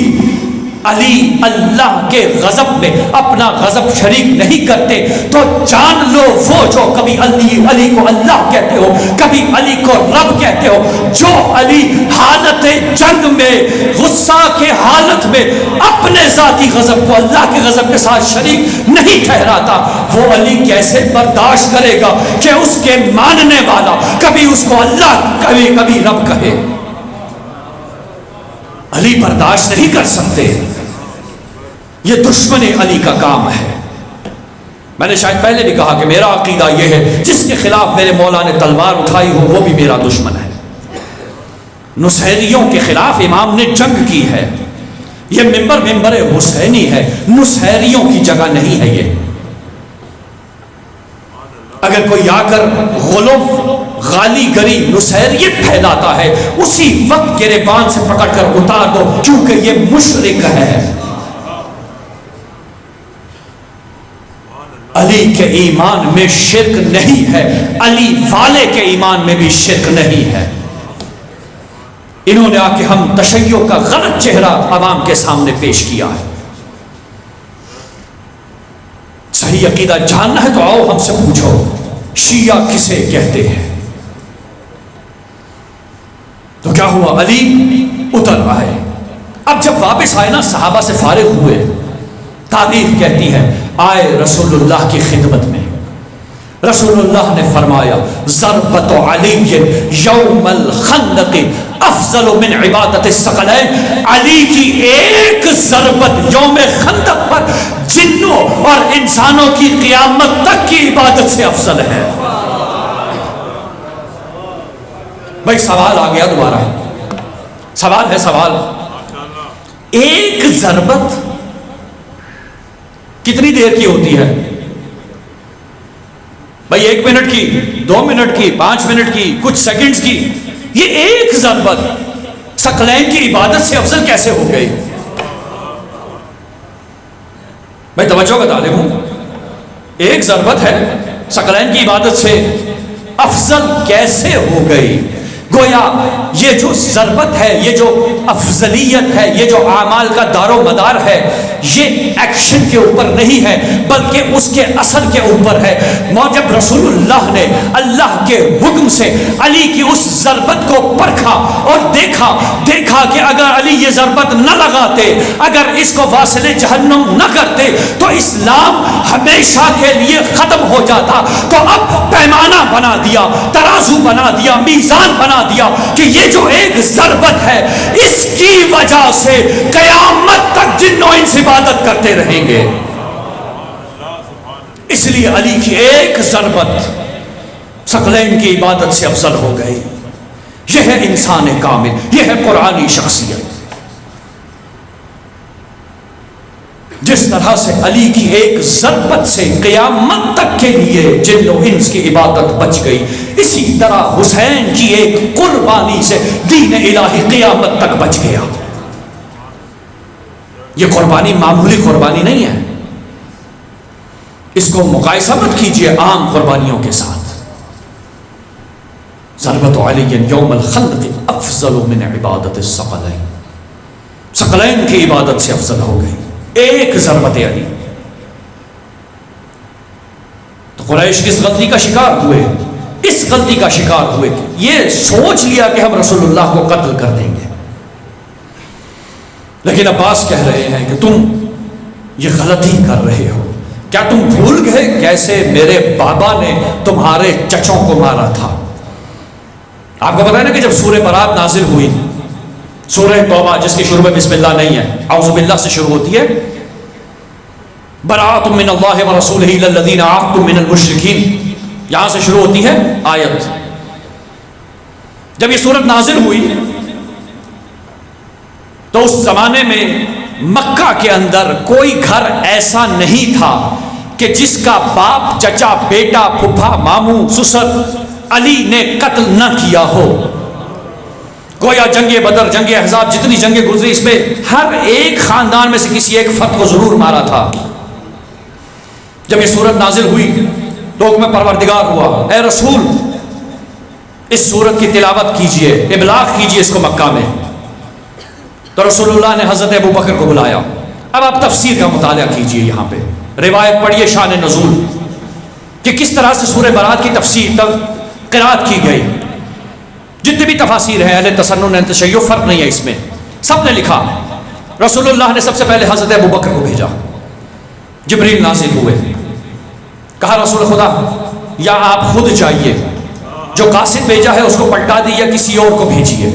علی اللہ کے غضب میں اپنا غضب شریک نہیں کرتے۔ تو جان لو وہ جو کبھی علی کو اللہ کہتے ہو، کبھی علی کو رب کہتے ہو، جو علی حالت جنگ میں غصہ کے حالت میں اپنے ذاتی غضب کو اللہ کے غضب کے ساتھ شریک نہیں ٹھہراتا، وہ علی کیسے برداشت کرے گا کہ اس کے ماننے والا کبھی اس کو اللہ کبھی رب کہے؟ علی برداشت نہیں کر سکتے۔ یہ دشمن علی کا کام ہے۔ میں نے شاید پہلے بھی کہا کہ میرا عقیدہ یہ ہے جس کے خلاف میرے مولا نے تلوار اٹھائی ہو وہ بھی میرا دشمن ہے۔ نصیریوں کے خلاف امام نے جنگ کی ہے، یہ ممبر حسینی ہے، نصیریوں کی جگہ نہیں ہے یہ۔ اگر کوئی آ کر غلو غالی گری نصیریت پھیلاتا ہے اسی وقت گریبان سے پکڑ کر اتار دو، کیونکہ یہ مشرک ہے۔ علی کے ایمان میں شرک نہیں ہے، علی والے کے ایمان میں بھی شرک نہیں ہے۔ انہوں نے آ کے ہم تشیع کا غلط چہرہ عوام کے سامنے پیش کیا ہے۔ صحیح عقیدہ جاننا ہے تو آؤ ہم سے پوچھو شیعہ کسے کہتے ہیں؟ تو کیا ہوا؟ علی اتر آئے۔ اب جب واپس آئے نا صحابہ سے فارغ ہوئے، تاریخ کہتی ہے آئے رسول اللہ کی خدمت میں، رسول اللہ نے فرمایا ضربت علی یوم الخندق افضل من عبادت الثقلین، علی کی ایک ضربت یوم خندق پر جنوں اور انسانوں کی قیامت تک کی عبادت سے افضل ہے۔ بھائی سوال آ گیا دوبارہ، سوال ہے سوال، ایک ضربت کتنی دیر کی ہوتی ہے؟ بھائی 1 منٹ کی، 2 منٹ کی، 5 منٹ کی، کچھ سیکنڈز کی، یہ ایک ضربت ثقلین کی عبادت سے افضل کیسے ہو گئی؟ بھائی توجہ کا طالب ہوں، ایک ضربت ہے ثقلین کی عبادت سے افضل کیسے ہو گئی؟ گویا یہ جو ضربت ہے، یہ جو افضلیت ہے، یہ جو اعمال کا دار و مدار ہے، یہ ایکشن کے اوپر نہیں ہے بلکہ اس کے اثر کے اوپر ہے۔ جب رسول اللہ نے اللہ کے حکم سے علی کی اس ضربت کو پرکھا اور دیکھا کہ اگر علی یہ ضربت نہ لگاتے، اگر اس کو واصل جہنم نہ کرتے تو اسلام ہمیشہ کے لیے ختم ہو جاتا، تو اب پیمانہ بنا دیا، ترازو بنا دیا، میزان بنا دیا کہ یہ جو ایک ضربت ہے اس کی وجہ سے قیامت تک جن و انس عبادت کرتے رہیں گے۔ اس لیے علی کی ایک ضربت ثقلین کی عبادت سے افضل ہو گئی۔ یہ ہے انسان کامل، یہ ہے قرآنی شخصیت۔ جس طرح سے علی کی ایک ضربت سے قیامت تک کے لیے جن و انس کی عبادت بچ گئی، اسی طرح حسین کی ایک قربانی سے دین الہی قیامت تک بچ گیا۔ یہ قربانی معمولی قربانی نہیں ہے، اس کو مقایسہ مت کیجئے عام قربانیوں کے ساتھ۔ ضربت علی یوم الخندق افضل من عبادت الثقلین، ثقلین کی عبادت سے افضل ہو گئی ایک ضربت علی۔ تو قریش کس غلطی کا شکار ہوئے؟ اس غلطی کا شکار ہوئے کہ یہ سوچ لیا کہ ہم رسول اللہ کو قتل کر دیں گے، لیکن عباس کہہ رہے ہیں کہ تم یہ غلطی کر رہے ہو، کیا تم بھول گئے کیسے میرے بابا نے تمہارے چچوں کو مارا تھا؟ آپ کو پتا ہے نا کہ جب سورہ برات نازل ہوئی، سورہ توبہ جس کے شروع میں بسم اللہ نہیں ہے، اعوذ باللہ سے شروع ہوتی ہے، براءۃ من اللہ ورسولہ الی الذین عاہدتم من المشرکین، یہاں سے شروع ہوتی ہے آیت۔ جب یہ سورت نازل ہوئی تو اس زمانے میں مکہ کے اندر کوئی گھر ایسا نہیں تھا کہ جس کا باپ، چچا، بیٹا، پھپھا، ماموں، سسر علی نے قتل نہ کیا ہو۔ گویا جنگ بدر، جنگ احزاب، جتنی جنگیں گزری اس میں ہر ایک خاندان میں سے کسی ایک فرد کو ضرور مارا تھا۔ جب یہ سورت نازل ہوئی تو حکم پروردگار ہوا، اے رسول اس سورت کی تلاوت کیجئے، ابلاغ کیجئے اس کو مکہ میں۔ تو رسول اللہ نے حضرت ابو بکر کو بلایا۔ اب آپ تفسیر کا مطالعہ کیجئے، یہاں پہ روایت پڑھیے شان نزول کہ کس طرح سے سورہ برات کی تفسیر قرات کی گئی۔ جتنے بھی تفاسیر ہیں اہل تسنن تشیع، فرق نہیں ہے اس میں، سب نے لکھا رسول اللہ نے سب سے پہلے حضرت ابو بکر کو بھیجا، جبریل نازل ہوئے، کہا رسول خدا یا آپ خود جائیے، جو قاصد بھیجا ہے اس کو پلٹا دی یا کسی اور کو بھیجیے۔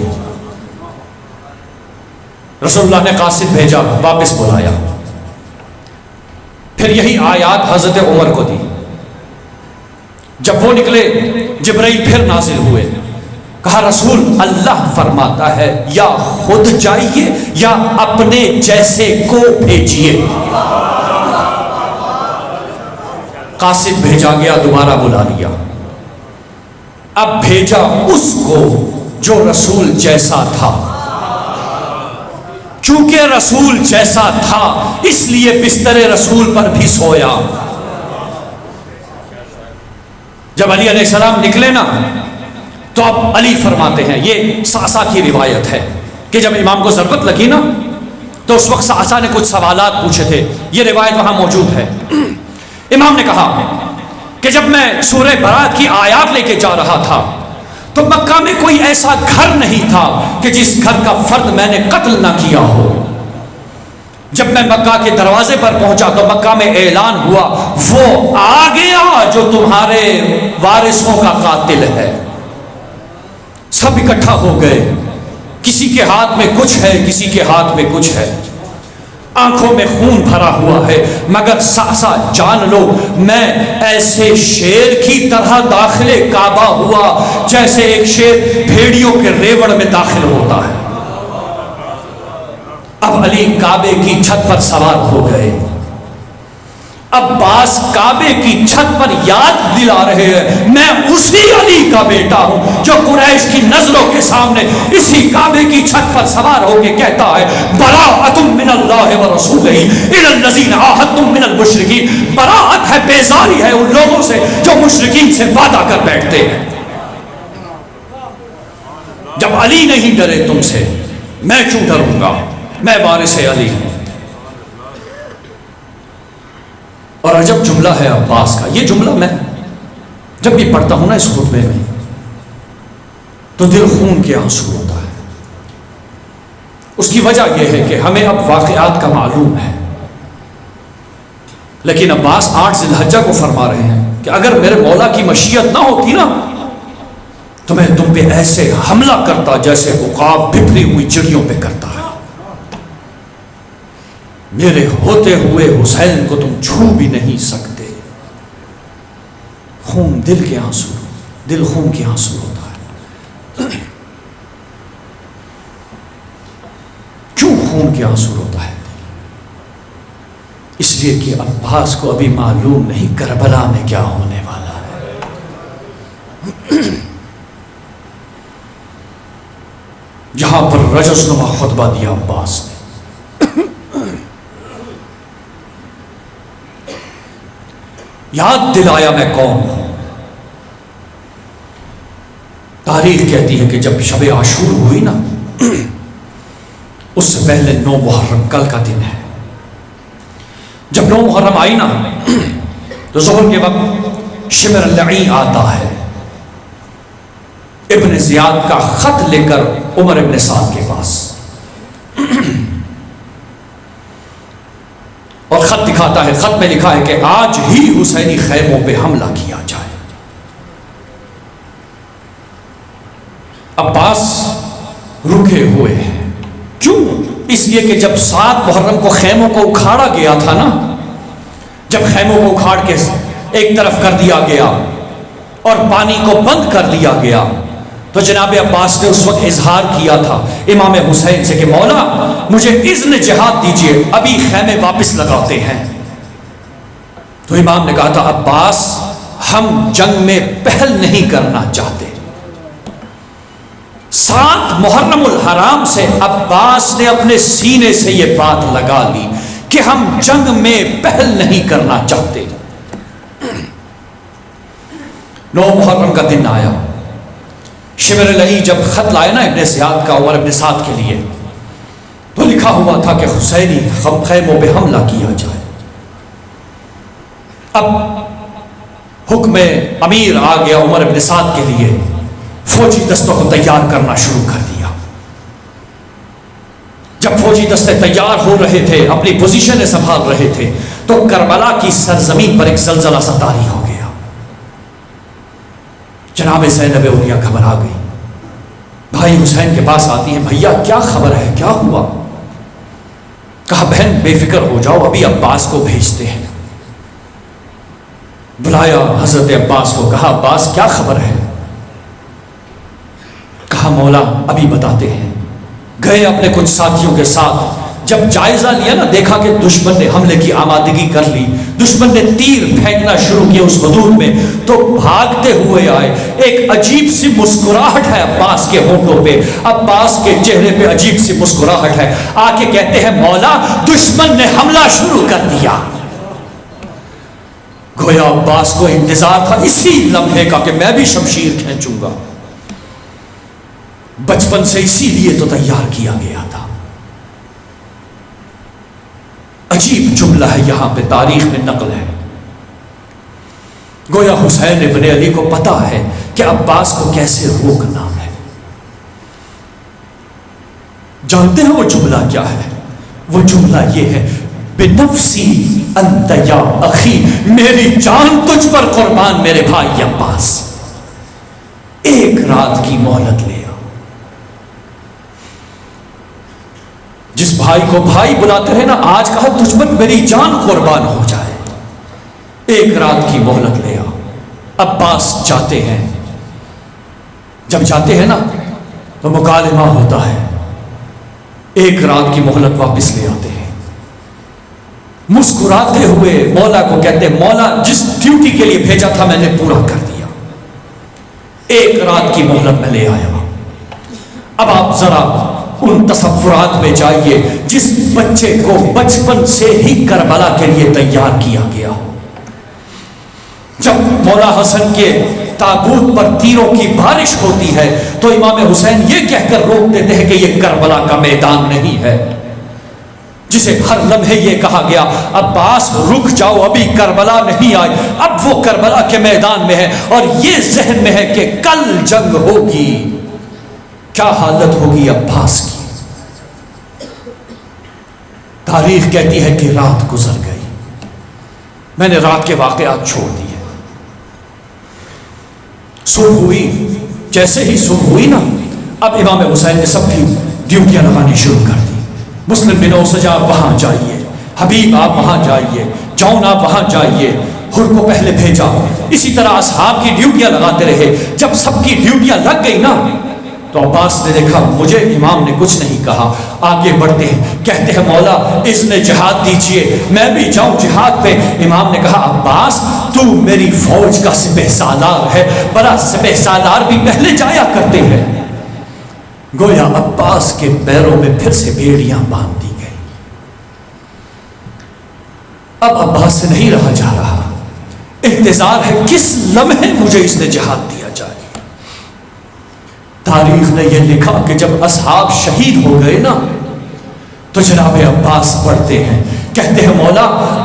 رسول اللہ نے قاصد بھیجا، واپس بلایا، پھر یہی آیات حضرت عمر کو دی. جب وہ نکلے جبرائیل پھر نازل ہوئے. کہا رسول اللہ فرماتا ہے یا خود جائیے یا اپنے جیسے کو بھیجیے. قاصد بھیجا گیا، دوبارہ بلا لیا. اب بھیجا اس کو جو رسول جیسا تھا. چونکہ رسول جیسا تھا اس لیے بستر رسول پر بھی سویا. جب علی علیہ السلام نکلے نا تو اب علی فرماتے ہیں، یہ سعصا کی روایت ہے کہ جب امام کو ضربت لگی نا تو اس وقت سعصا نے کچھ سوالات پوچھے تھے. یہ روایت وہاں موجود ہے. امام نے کہا کہ جب میں سورہ برات کی آیات لے کے جا رہا تھا تو مکہ میں کوئی ایسا گھر نہیں تھا کہ جس گھر کا فرد میں نے قتل نہ کیا ہو. جب میں مکہ کے دروازے پر پہنچا تو مکہ میں اعلان ہوا وہ آ گیا جو تمہارے وارثوں کا قاتل ہے. سب اکٹھا ہو گئے. کسی کے ہاتھ میں کچھ ہے، کسی کے ہاتھ میں کچھ ہے، آنکھوں میں خون بھرا ہوا ہے. مگر سعصا جان لو میں ایسے شیر کی طرح داخل کعبہ ہوا جیسے ایک شیر بھیڑیوں کے ریوڑ میں داخل ہوتا ہے. اب علی کعبے کی چھت پر سوار ہو گئے. عباس کعبے کی چھت پر یاد دلا رہے ہیں میں اسی علی کا بیٹا ہوں جو قریش کی نظروں کے سامنے اسی کعبے کی چھت پر سوار ہو کے کہتا ہے براءۃ من اللہ ورسولہ الی الذین عاہدتم من المشرکین. براءت ہے، بیزاری ہے ان لوگوں سے جو مشرکین سے وعدہ کر بیٹھتے ہیں. جب علی نہیں ڈرے تم سے میں کیوں ڈروں گا؟ میں وارث علی ہوں. اور عجب جملہ ہے عباس کا. یہ جملہ میں جب بھی پڑھتا ہوں نا اس خطبے میں تو دل خون کے آنسو ہوتا ہے. اس کی وجہ یہ ہے کہ ہمیں اب واقعات کا معلوم ہے، لیکن عباس 8 ذی الحجہ کو فرما رہے ہیں کہ اگر میرے مولا کی مشیت نہ ہوتی نا تو میں تم پہ ایسے حملہ کرتا جیسے عقاب بکھری ہوئی چڑیوں پہ کرتا ہے. میرے ہوتے ہوئے حسین کو تم چھو بھی نہیں سکتے. خون دل کے آنسو، دل خون کے آنسو ہوتا ہے. کیوں خون کے آنسو ہوتا ہے؟ اس لیے کہ عباس کو ابھی معلوم نہیں کربلا میں کیا ہونے والا ہے. جہاں پر رجس نما خطبہ دیا عباس نے، یاد دلایا میں کون ہوں. تاریخ کہتی ہے کہ جب شب عاشور ہوئی نا اس سے پہلے 9 محرم کل کا دن ہے. جب 9 محرم آئی نا تو ظہر کے وقت شمر اللعی آتا ہے ابن زیاد کا خط لے کر عمر ابن سعد کے پاس، اور خط دکھاتا ہے. خط میں لکھا ہے کہ آج ہی حسینی خیموں پہ حملہ کیا جائے. عباس رکے ہوئے ہیں. کیوں؟ اس لیے کہ جب 7 محرم کو خیموں کو اکھاڑا گیا تھا نا، جب خیموں کو اکھاڑ کے ایک طرف کر دیا گیا اور پانی کو بند کر دیا گیا تو جناب عباس نے اس وقت اظہار کیا تھا امام حسین سے کہ مولا مجھے اذن جہاد دیجئے، ابھی خیمے واپس لگاتے ہیں. تو امام نے کہا تھا عباس ہم جنگ میں پہل نہیں کرنا چاہتے. 7 محرم الحرام سے عباس نے اپنے سینے سے یہ بات لگا لی کہ ہم جنگ میں پہل نہیں کرنا چاہتے. 9 محرم کا دن آیا. شمر اللعی جب خط لائے نا ابن زیاد کا عمر ابن سعد کے لیے تو لکھا ہوا تھا کہ حسینی خیموں پہ حملہ کیا جائے. اب حکم امیر آ گیا عمر ابن سعد کے لیے، فوجی دستوں کو تیار کرنا شروع کر دیا. جب فوجی دستے تیار ہو رہے تھے، اپنی پوزیشنیں سنبھال رہے تھے تو کربلا کی سرزمین پر ایک زلزلہ سا طاری ہو گیا. جناب زینب اولیاء گھبرا گئی. بھائی حسین کے پاس آتی ہیں، بھیا کیا خبر ہے، کیا ہوا؟ کہا بہن بے فکر ہو جاؤ، ابھی عباس کو بھیجتے ہیں. بلایا حضرت عباس کو، کہا عباس کیا خبر ہے؟ کہا مولا ابھی بتاتے ہیں۔ گئے اپنے کچھ ساتھیوں کے ساتھ، جب جائزہ لیا نا، دیکھا کہ دشمن نے حملے کی آمادگی کر لی، دشمن نے تیر پھینکنا شروع کیا اس حدود میں، تو بھاگتے ہوئے آئے۔ ایک عجیب سی مسکراہٹ ہے عباس کے ہونٹوں پہ، عباس کے چہرے پہ عجیب سی مسکراہٹ ہے۔ آ کے کہتے ہیں مولا دشمن نے حملہ شروع کر دیا۔ گویا عباس کو انتظار تھا اسی لمحے کا کہ میں بھی شمشیر کھینچوں گا، بچپن سے اسی لیے تو تیار کیا گیا تھا۔ عجیب جملہ ہے یہاں پہ، تاریخ میں نقل ہے، گویا حسین ابن علی کو پتا ہے کہ عباس کو کیسے روکنا ہے۔ جانتے ہیں وہ جملہ کیا ہے؟ وہ جملہ یہ ہے، بنفسی انت یا اخی، میری جان تجھ پر قربان میرے بھائی عباس، ایک رات کی مہلت لے۔ جس بھائی کو بھائی بلاتے رہے نا، آج کہا تجھ پر میری جان قربان ہو جائے، ایک رات کی مہلت لے آ۔ عباس جاتے ہیں، جب جاتے ہیں نا تو مکالمہ ہوتا ہے، ایک رات کی مہلت واپس لے آتے ہیں، مسکراتے ہوئے مولا کو کہتے ہیں مولا جس ڈیوٹی کے لیے بھیجا تھا میں نے پورا کر دیا، ایک رات کی مہلت میں لے آیا۔ اب آپ ذرا ان تصورات میں جائیے جس بچے کو بچپن سے ہی کربلا کے لیے تیار کیا گیا ہو۔ جب مولا حسن کے تابوت پر تیروں کی بارش ہوتی ہے تو امام حسین یہ کہہ کر روک دیتے ہیں کہ یہ کربلا کا میدان نہیں ہے، جسے ہر لمحے یہ کہا گیا عباس رک جاؤ، ابھی کربلا نہیں آئی، اب وہ کربلا کے میدان میں ہے، اور یہ ذہن میں ہے کہ کل جنگ ہوگی، کیا حالت ہوگی عباس کی۔ تاریخ کہتی ہے کہ رات گزر گئی، میں نے رات کے واقعات چھوڑ دیے، صبح ہوئی، جیسے ہی صبح ہوئی نا، اب امام حسین نے سب کی ڈیوٹیاں لگانی شروع کر دی۔ مسلم بن اوسجا آپ وہاں جائیے، حبیب آپ وہاں جائیے، جون آپ وہاں جائیے، حر کو پہلے بھیجا، اسی طرح اصحاب کی ڈیوٹیاں لگاتے رہے۔ جب سب کی ڈیوٹیاں لگ گئی نا تو عباس نے دیکھا مجھے امام نے کچھ نہیں کہا، آگے بڑھتے ہیں، کہتے ہیں مولا اذن جہاد دیجئے، میں بھی جاؤں جہاد پہ۔ امام نے کہا عباس تو میری فوج کا سپہ سالار ہے، بڑا سپہ سالار بھی پہلے جایا کرتے ہیں۔ گویا عباس کے پیروں میں پھر سے بیڑیاں باندھ دی گئی، اب عباس سے نہیں رہا جا رہا، انتظار ہے کس لمحے مجھے اس نے جہاد دیا جائے۔ تاریخ نے یہ لکھا کہ جب اصحاب شہید ہو گئے نا تو جناب عباس پڑھتے ہیں، کہتے ہیں مولا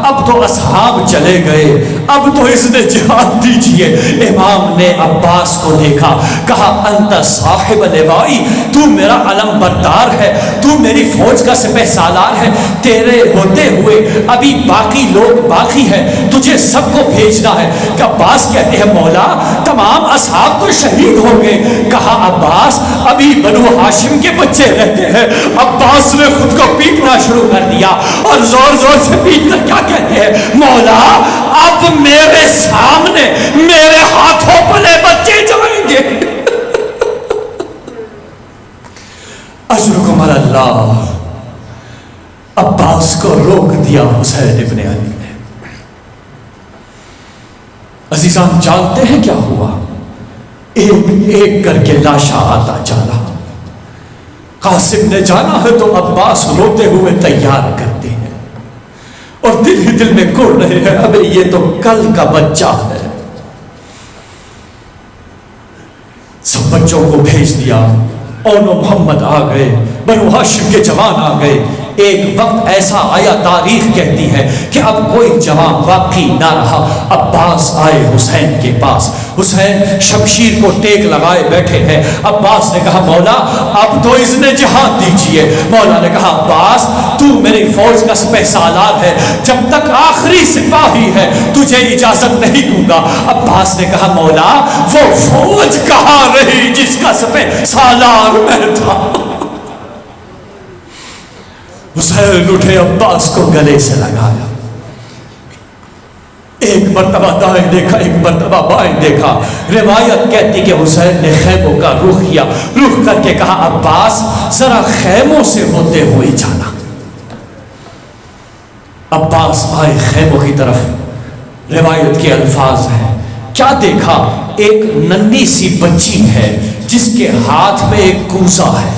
اب تو اصحاب چلے گئے، اب تو اس نے جہاد دیجئے۔ امام نے عباس کو دیکھا، کہا انت صاحب لوائی، تو میرا علم بردار ہے، تو میری فوج کا سپہ سالار ہے، تیرے ہوتے ہوئے ابھی باقی لوگ باقی ہیں، تجھے سب کو بھیجنا ہے۔ کہ عباس کہتے ہیں مولا تمام اصحاب تو شہید ہو گئے۔ کہا عباس ابھی بنو ہاشم کے بچے رہتے ہیں۔ عباس نے خود کو پیٹنا شروع کر دیا اور زور زور سے پیٹ کر کیا کہتے ہیں مولا اب میرے سامنے میرے ہاتھوں پلے بچے جائیں گے۔ اجرکم علی اللہ۔ عباس کو روک دیا حسین ابن علی نے۔ عزیزان جانتے ہیں کیا ہوا؟ ایک ایک کر کے لاشا آتا جا رہا۔ قاسم نے جانا ہے تو عباس روتے ہوئے تیار کرتے ہیں اور دل ہی دل میں گڑ رہے ہیں ابے یہ تو کل کا بچہ ہے۔ سب بچوں کو بھیج دیا، اون و محمد آ گئے، بنو ہاشم کے جوان آ گئے۔ ایک وقت ایسا آیا تاریخ کہتی ہے کہ اب کوئی جوان باقی نہ رہا۔ عباس آئے حسین کے پاس، حسین شمشیر کو ٹیک لگائے بیٹھے ہیں۔ عباس نے کہا مولا اب تو اذن جہاد دیجئے۔ مولا نے کہا عباس تو میری فوج کا سپہ سالار ہے، جب تک آخری سپاہی ہے تجھے اجازت نہیں دوں گا۔ عباس نے کہا مولا وہ فوج کہاں رہی جس کا سپہ سالار میں تھا۔ حسین اٹھے، عباس کو گلے سے لگایا، ایک مرتبہ دائیں دیکھا، ایک مرتبہ بائیں دیکھا. روایت کہتی کہ حسین نے خیموں کا رخ کیا، رخ کر کے کہا عباس ذرا خیموں سے ہوتے ہوئے جانا. عباس آئے خیموں کی طرف. روایت کے الفاظ ہیں، کیا دیکھا؟ ایک ننھی سی بچی ہے جس کے ہاتھ میں ایک کوزہ ہے،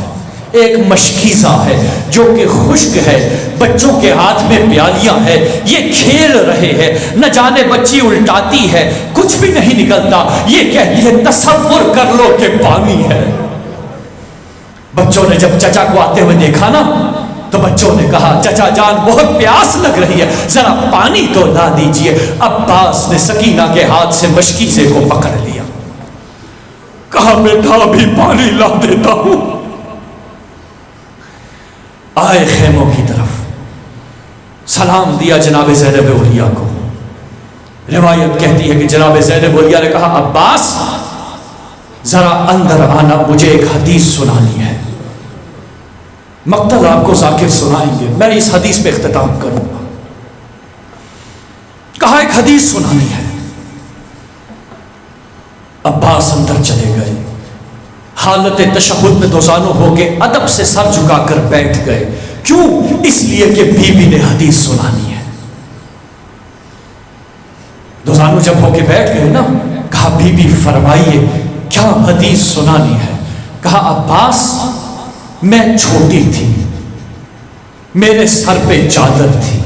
ایک مشکیزہ ہے جو کہ خشک ہے، بچوں کے ہاتھ میں پیالیاں ہیں، یہ کھیل رہے ہیں. نہ جانے بچی الٹاتی ہے، کچھ بھی نہیں نکلتا، یہ کہتی ہے تصور کر لو کہ پانی ہے. بچوں نے جب چچا کو آتے ہوئے دیکھا نا تو بچوں نے کہا چچا جان بہت پیاس لگ رہی ہے، ذرا پانی تو لا دیجئے. عباس نے سکینہ کے ہاتھ سے مشکیزے کو پکڑ لیا، کہا بیٹا ابھی پانی لا دیتا ہوں. آئے خیموں کی طرف، سلام دیا جناب زینب اولیاء کو. روایت کہتی ہے کہ جناب زینب اولیاء نے کہا عباس ذرا اندر آنا، مجھے ایک حدیث سنانی ہے. مقتل آپ کو ذاکر سنائیں گے، میں اس حدیث پہ اختتام کروں گا. کہا ایک حدیث سنانی ہے. عباس اندر چلے گئے، حالت تشہد میں دوزانو ہو کے ادب سے سر جھکا کر بیٹھ گئے. کیوں؟ اس لیے کہ بیوی نے حدیث سنانی ہے. دوزانو جب ہو کے بیٹھ گئے نا، کہا بی بی فرمائیے کیا حدیث سنانی ہے. کہا عباس میں چھوٹی تھی، میرے سر پہ چادر تھی،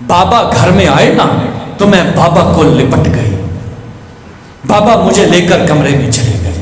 بابا گھر میں آئے نا تو میں بابا کو لپٹ گئی. بابا مجھے لے کر کمرے میں چلے گئے،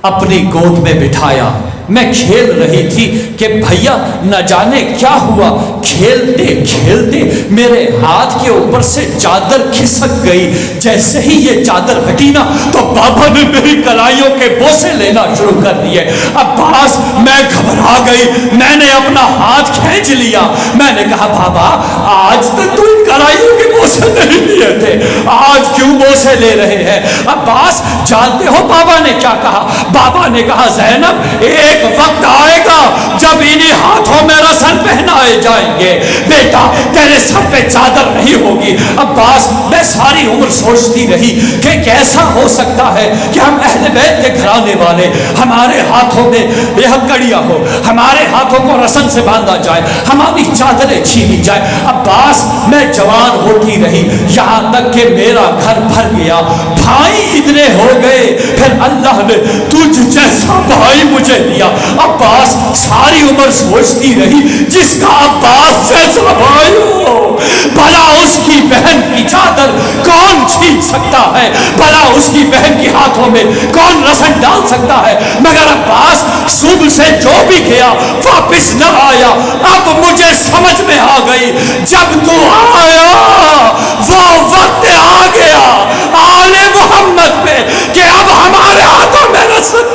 اپنی گود میں بٹھایا. میں کھیل رہی تھی کہ بھیا نہ جانے کیا ہوا، کھیلتے کھیلتے میرے ہاتھ کے اوپر سے چادر کھسک گئی. جیسے ہی یہ چادر ہٹی نا تو بابا نے میری کلائیوں کے بوسے لینا شروع کر دیے. عباس میں گھبرا گئی، میں نے اپنا ہاتھ کھینچ لیا. میں نے کہا بابا آج تک تو ان کلائیوں کے بوسے نہیں لیے تھے، آج کیوں بوسے لے رہے ہیں؟ عباس جانتے ہو بابا نے کیا کہا؟ بابا نے کہا زینب ایک وقت آئے گا جب انہی ہاتھوں میں رسن پہنائے جائیں گے، بیٹا تیرے سر پہ چادر نہیں ہوگی. عباس میں ساری عمر سوچتی رہی کہ کیسا ہو سکتا ہے کہ ہم اہل بیت کے گھرانے والے، ہمارے ہاتھوں میں یہ کڑیاں ہو، ہمارے ہاتھوں کو رسن سے باندھا جائے، ہماری چادریں چھینی جائے. عباس میں جوان ہوتی رہی یہاں تک کہ میرا گھر بھر گیا، بھائی اتنے ہو گئے، پھر اللہ نے تجھ جیسا بھائی مجھے دیا. عباس ساری عمر سوچتی رہی جس کا عباس جیسا بھائی ہو، بھلا اس کی بہن کی چادر کون چھین سکتا ہے، بھلا اس کی بہن کے ہاتھوں میں کون رسن ڈال سکتا ہے. مگر عباس صبح سے جو بھی گیا واپس نہ آیا. اب مجھے سمجھ میں آ گئی جب تو آیا وہ وقت آ گیا آل محمد پہ کہ اب ہمارے ہاتھوں میں رسن.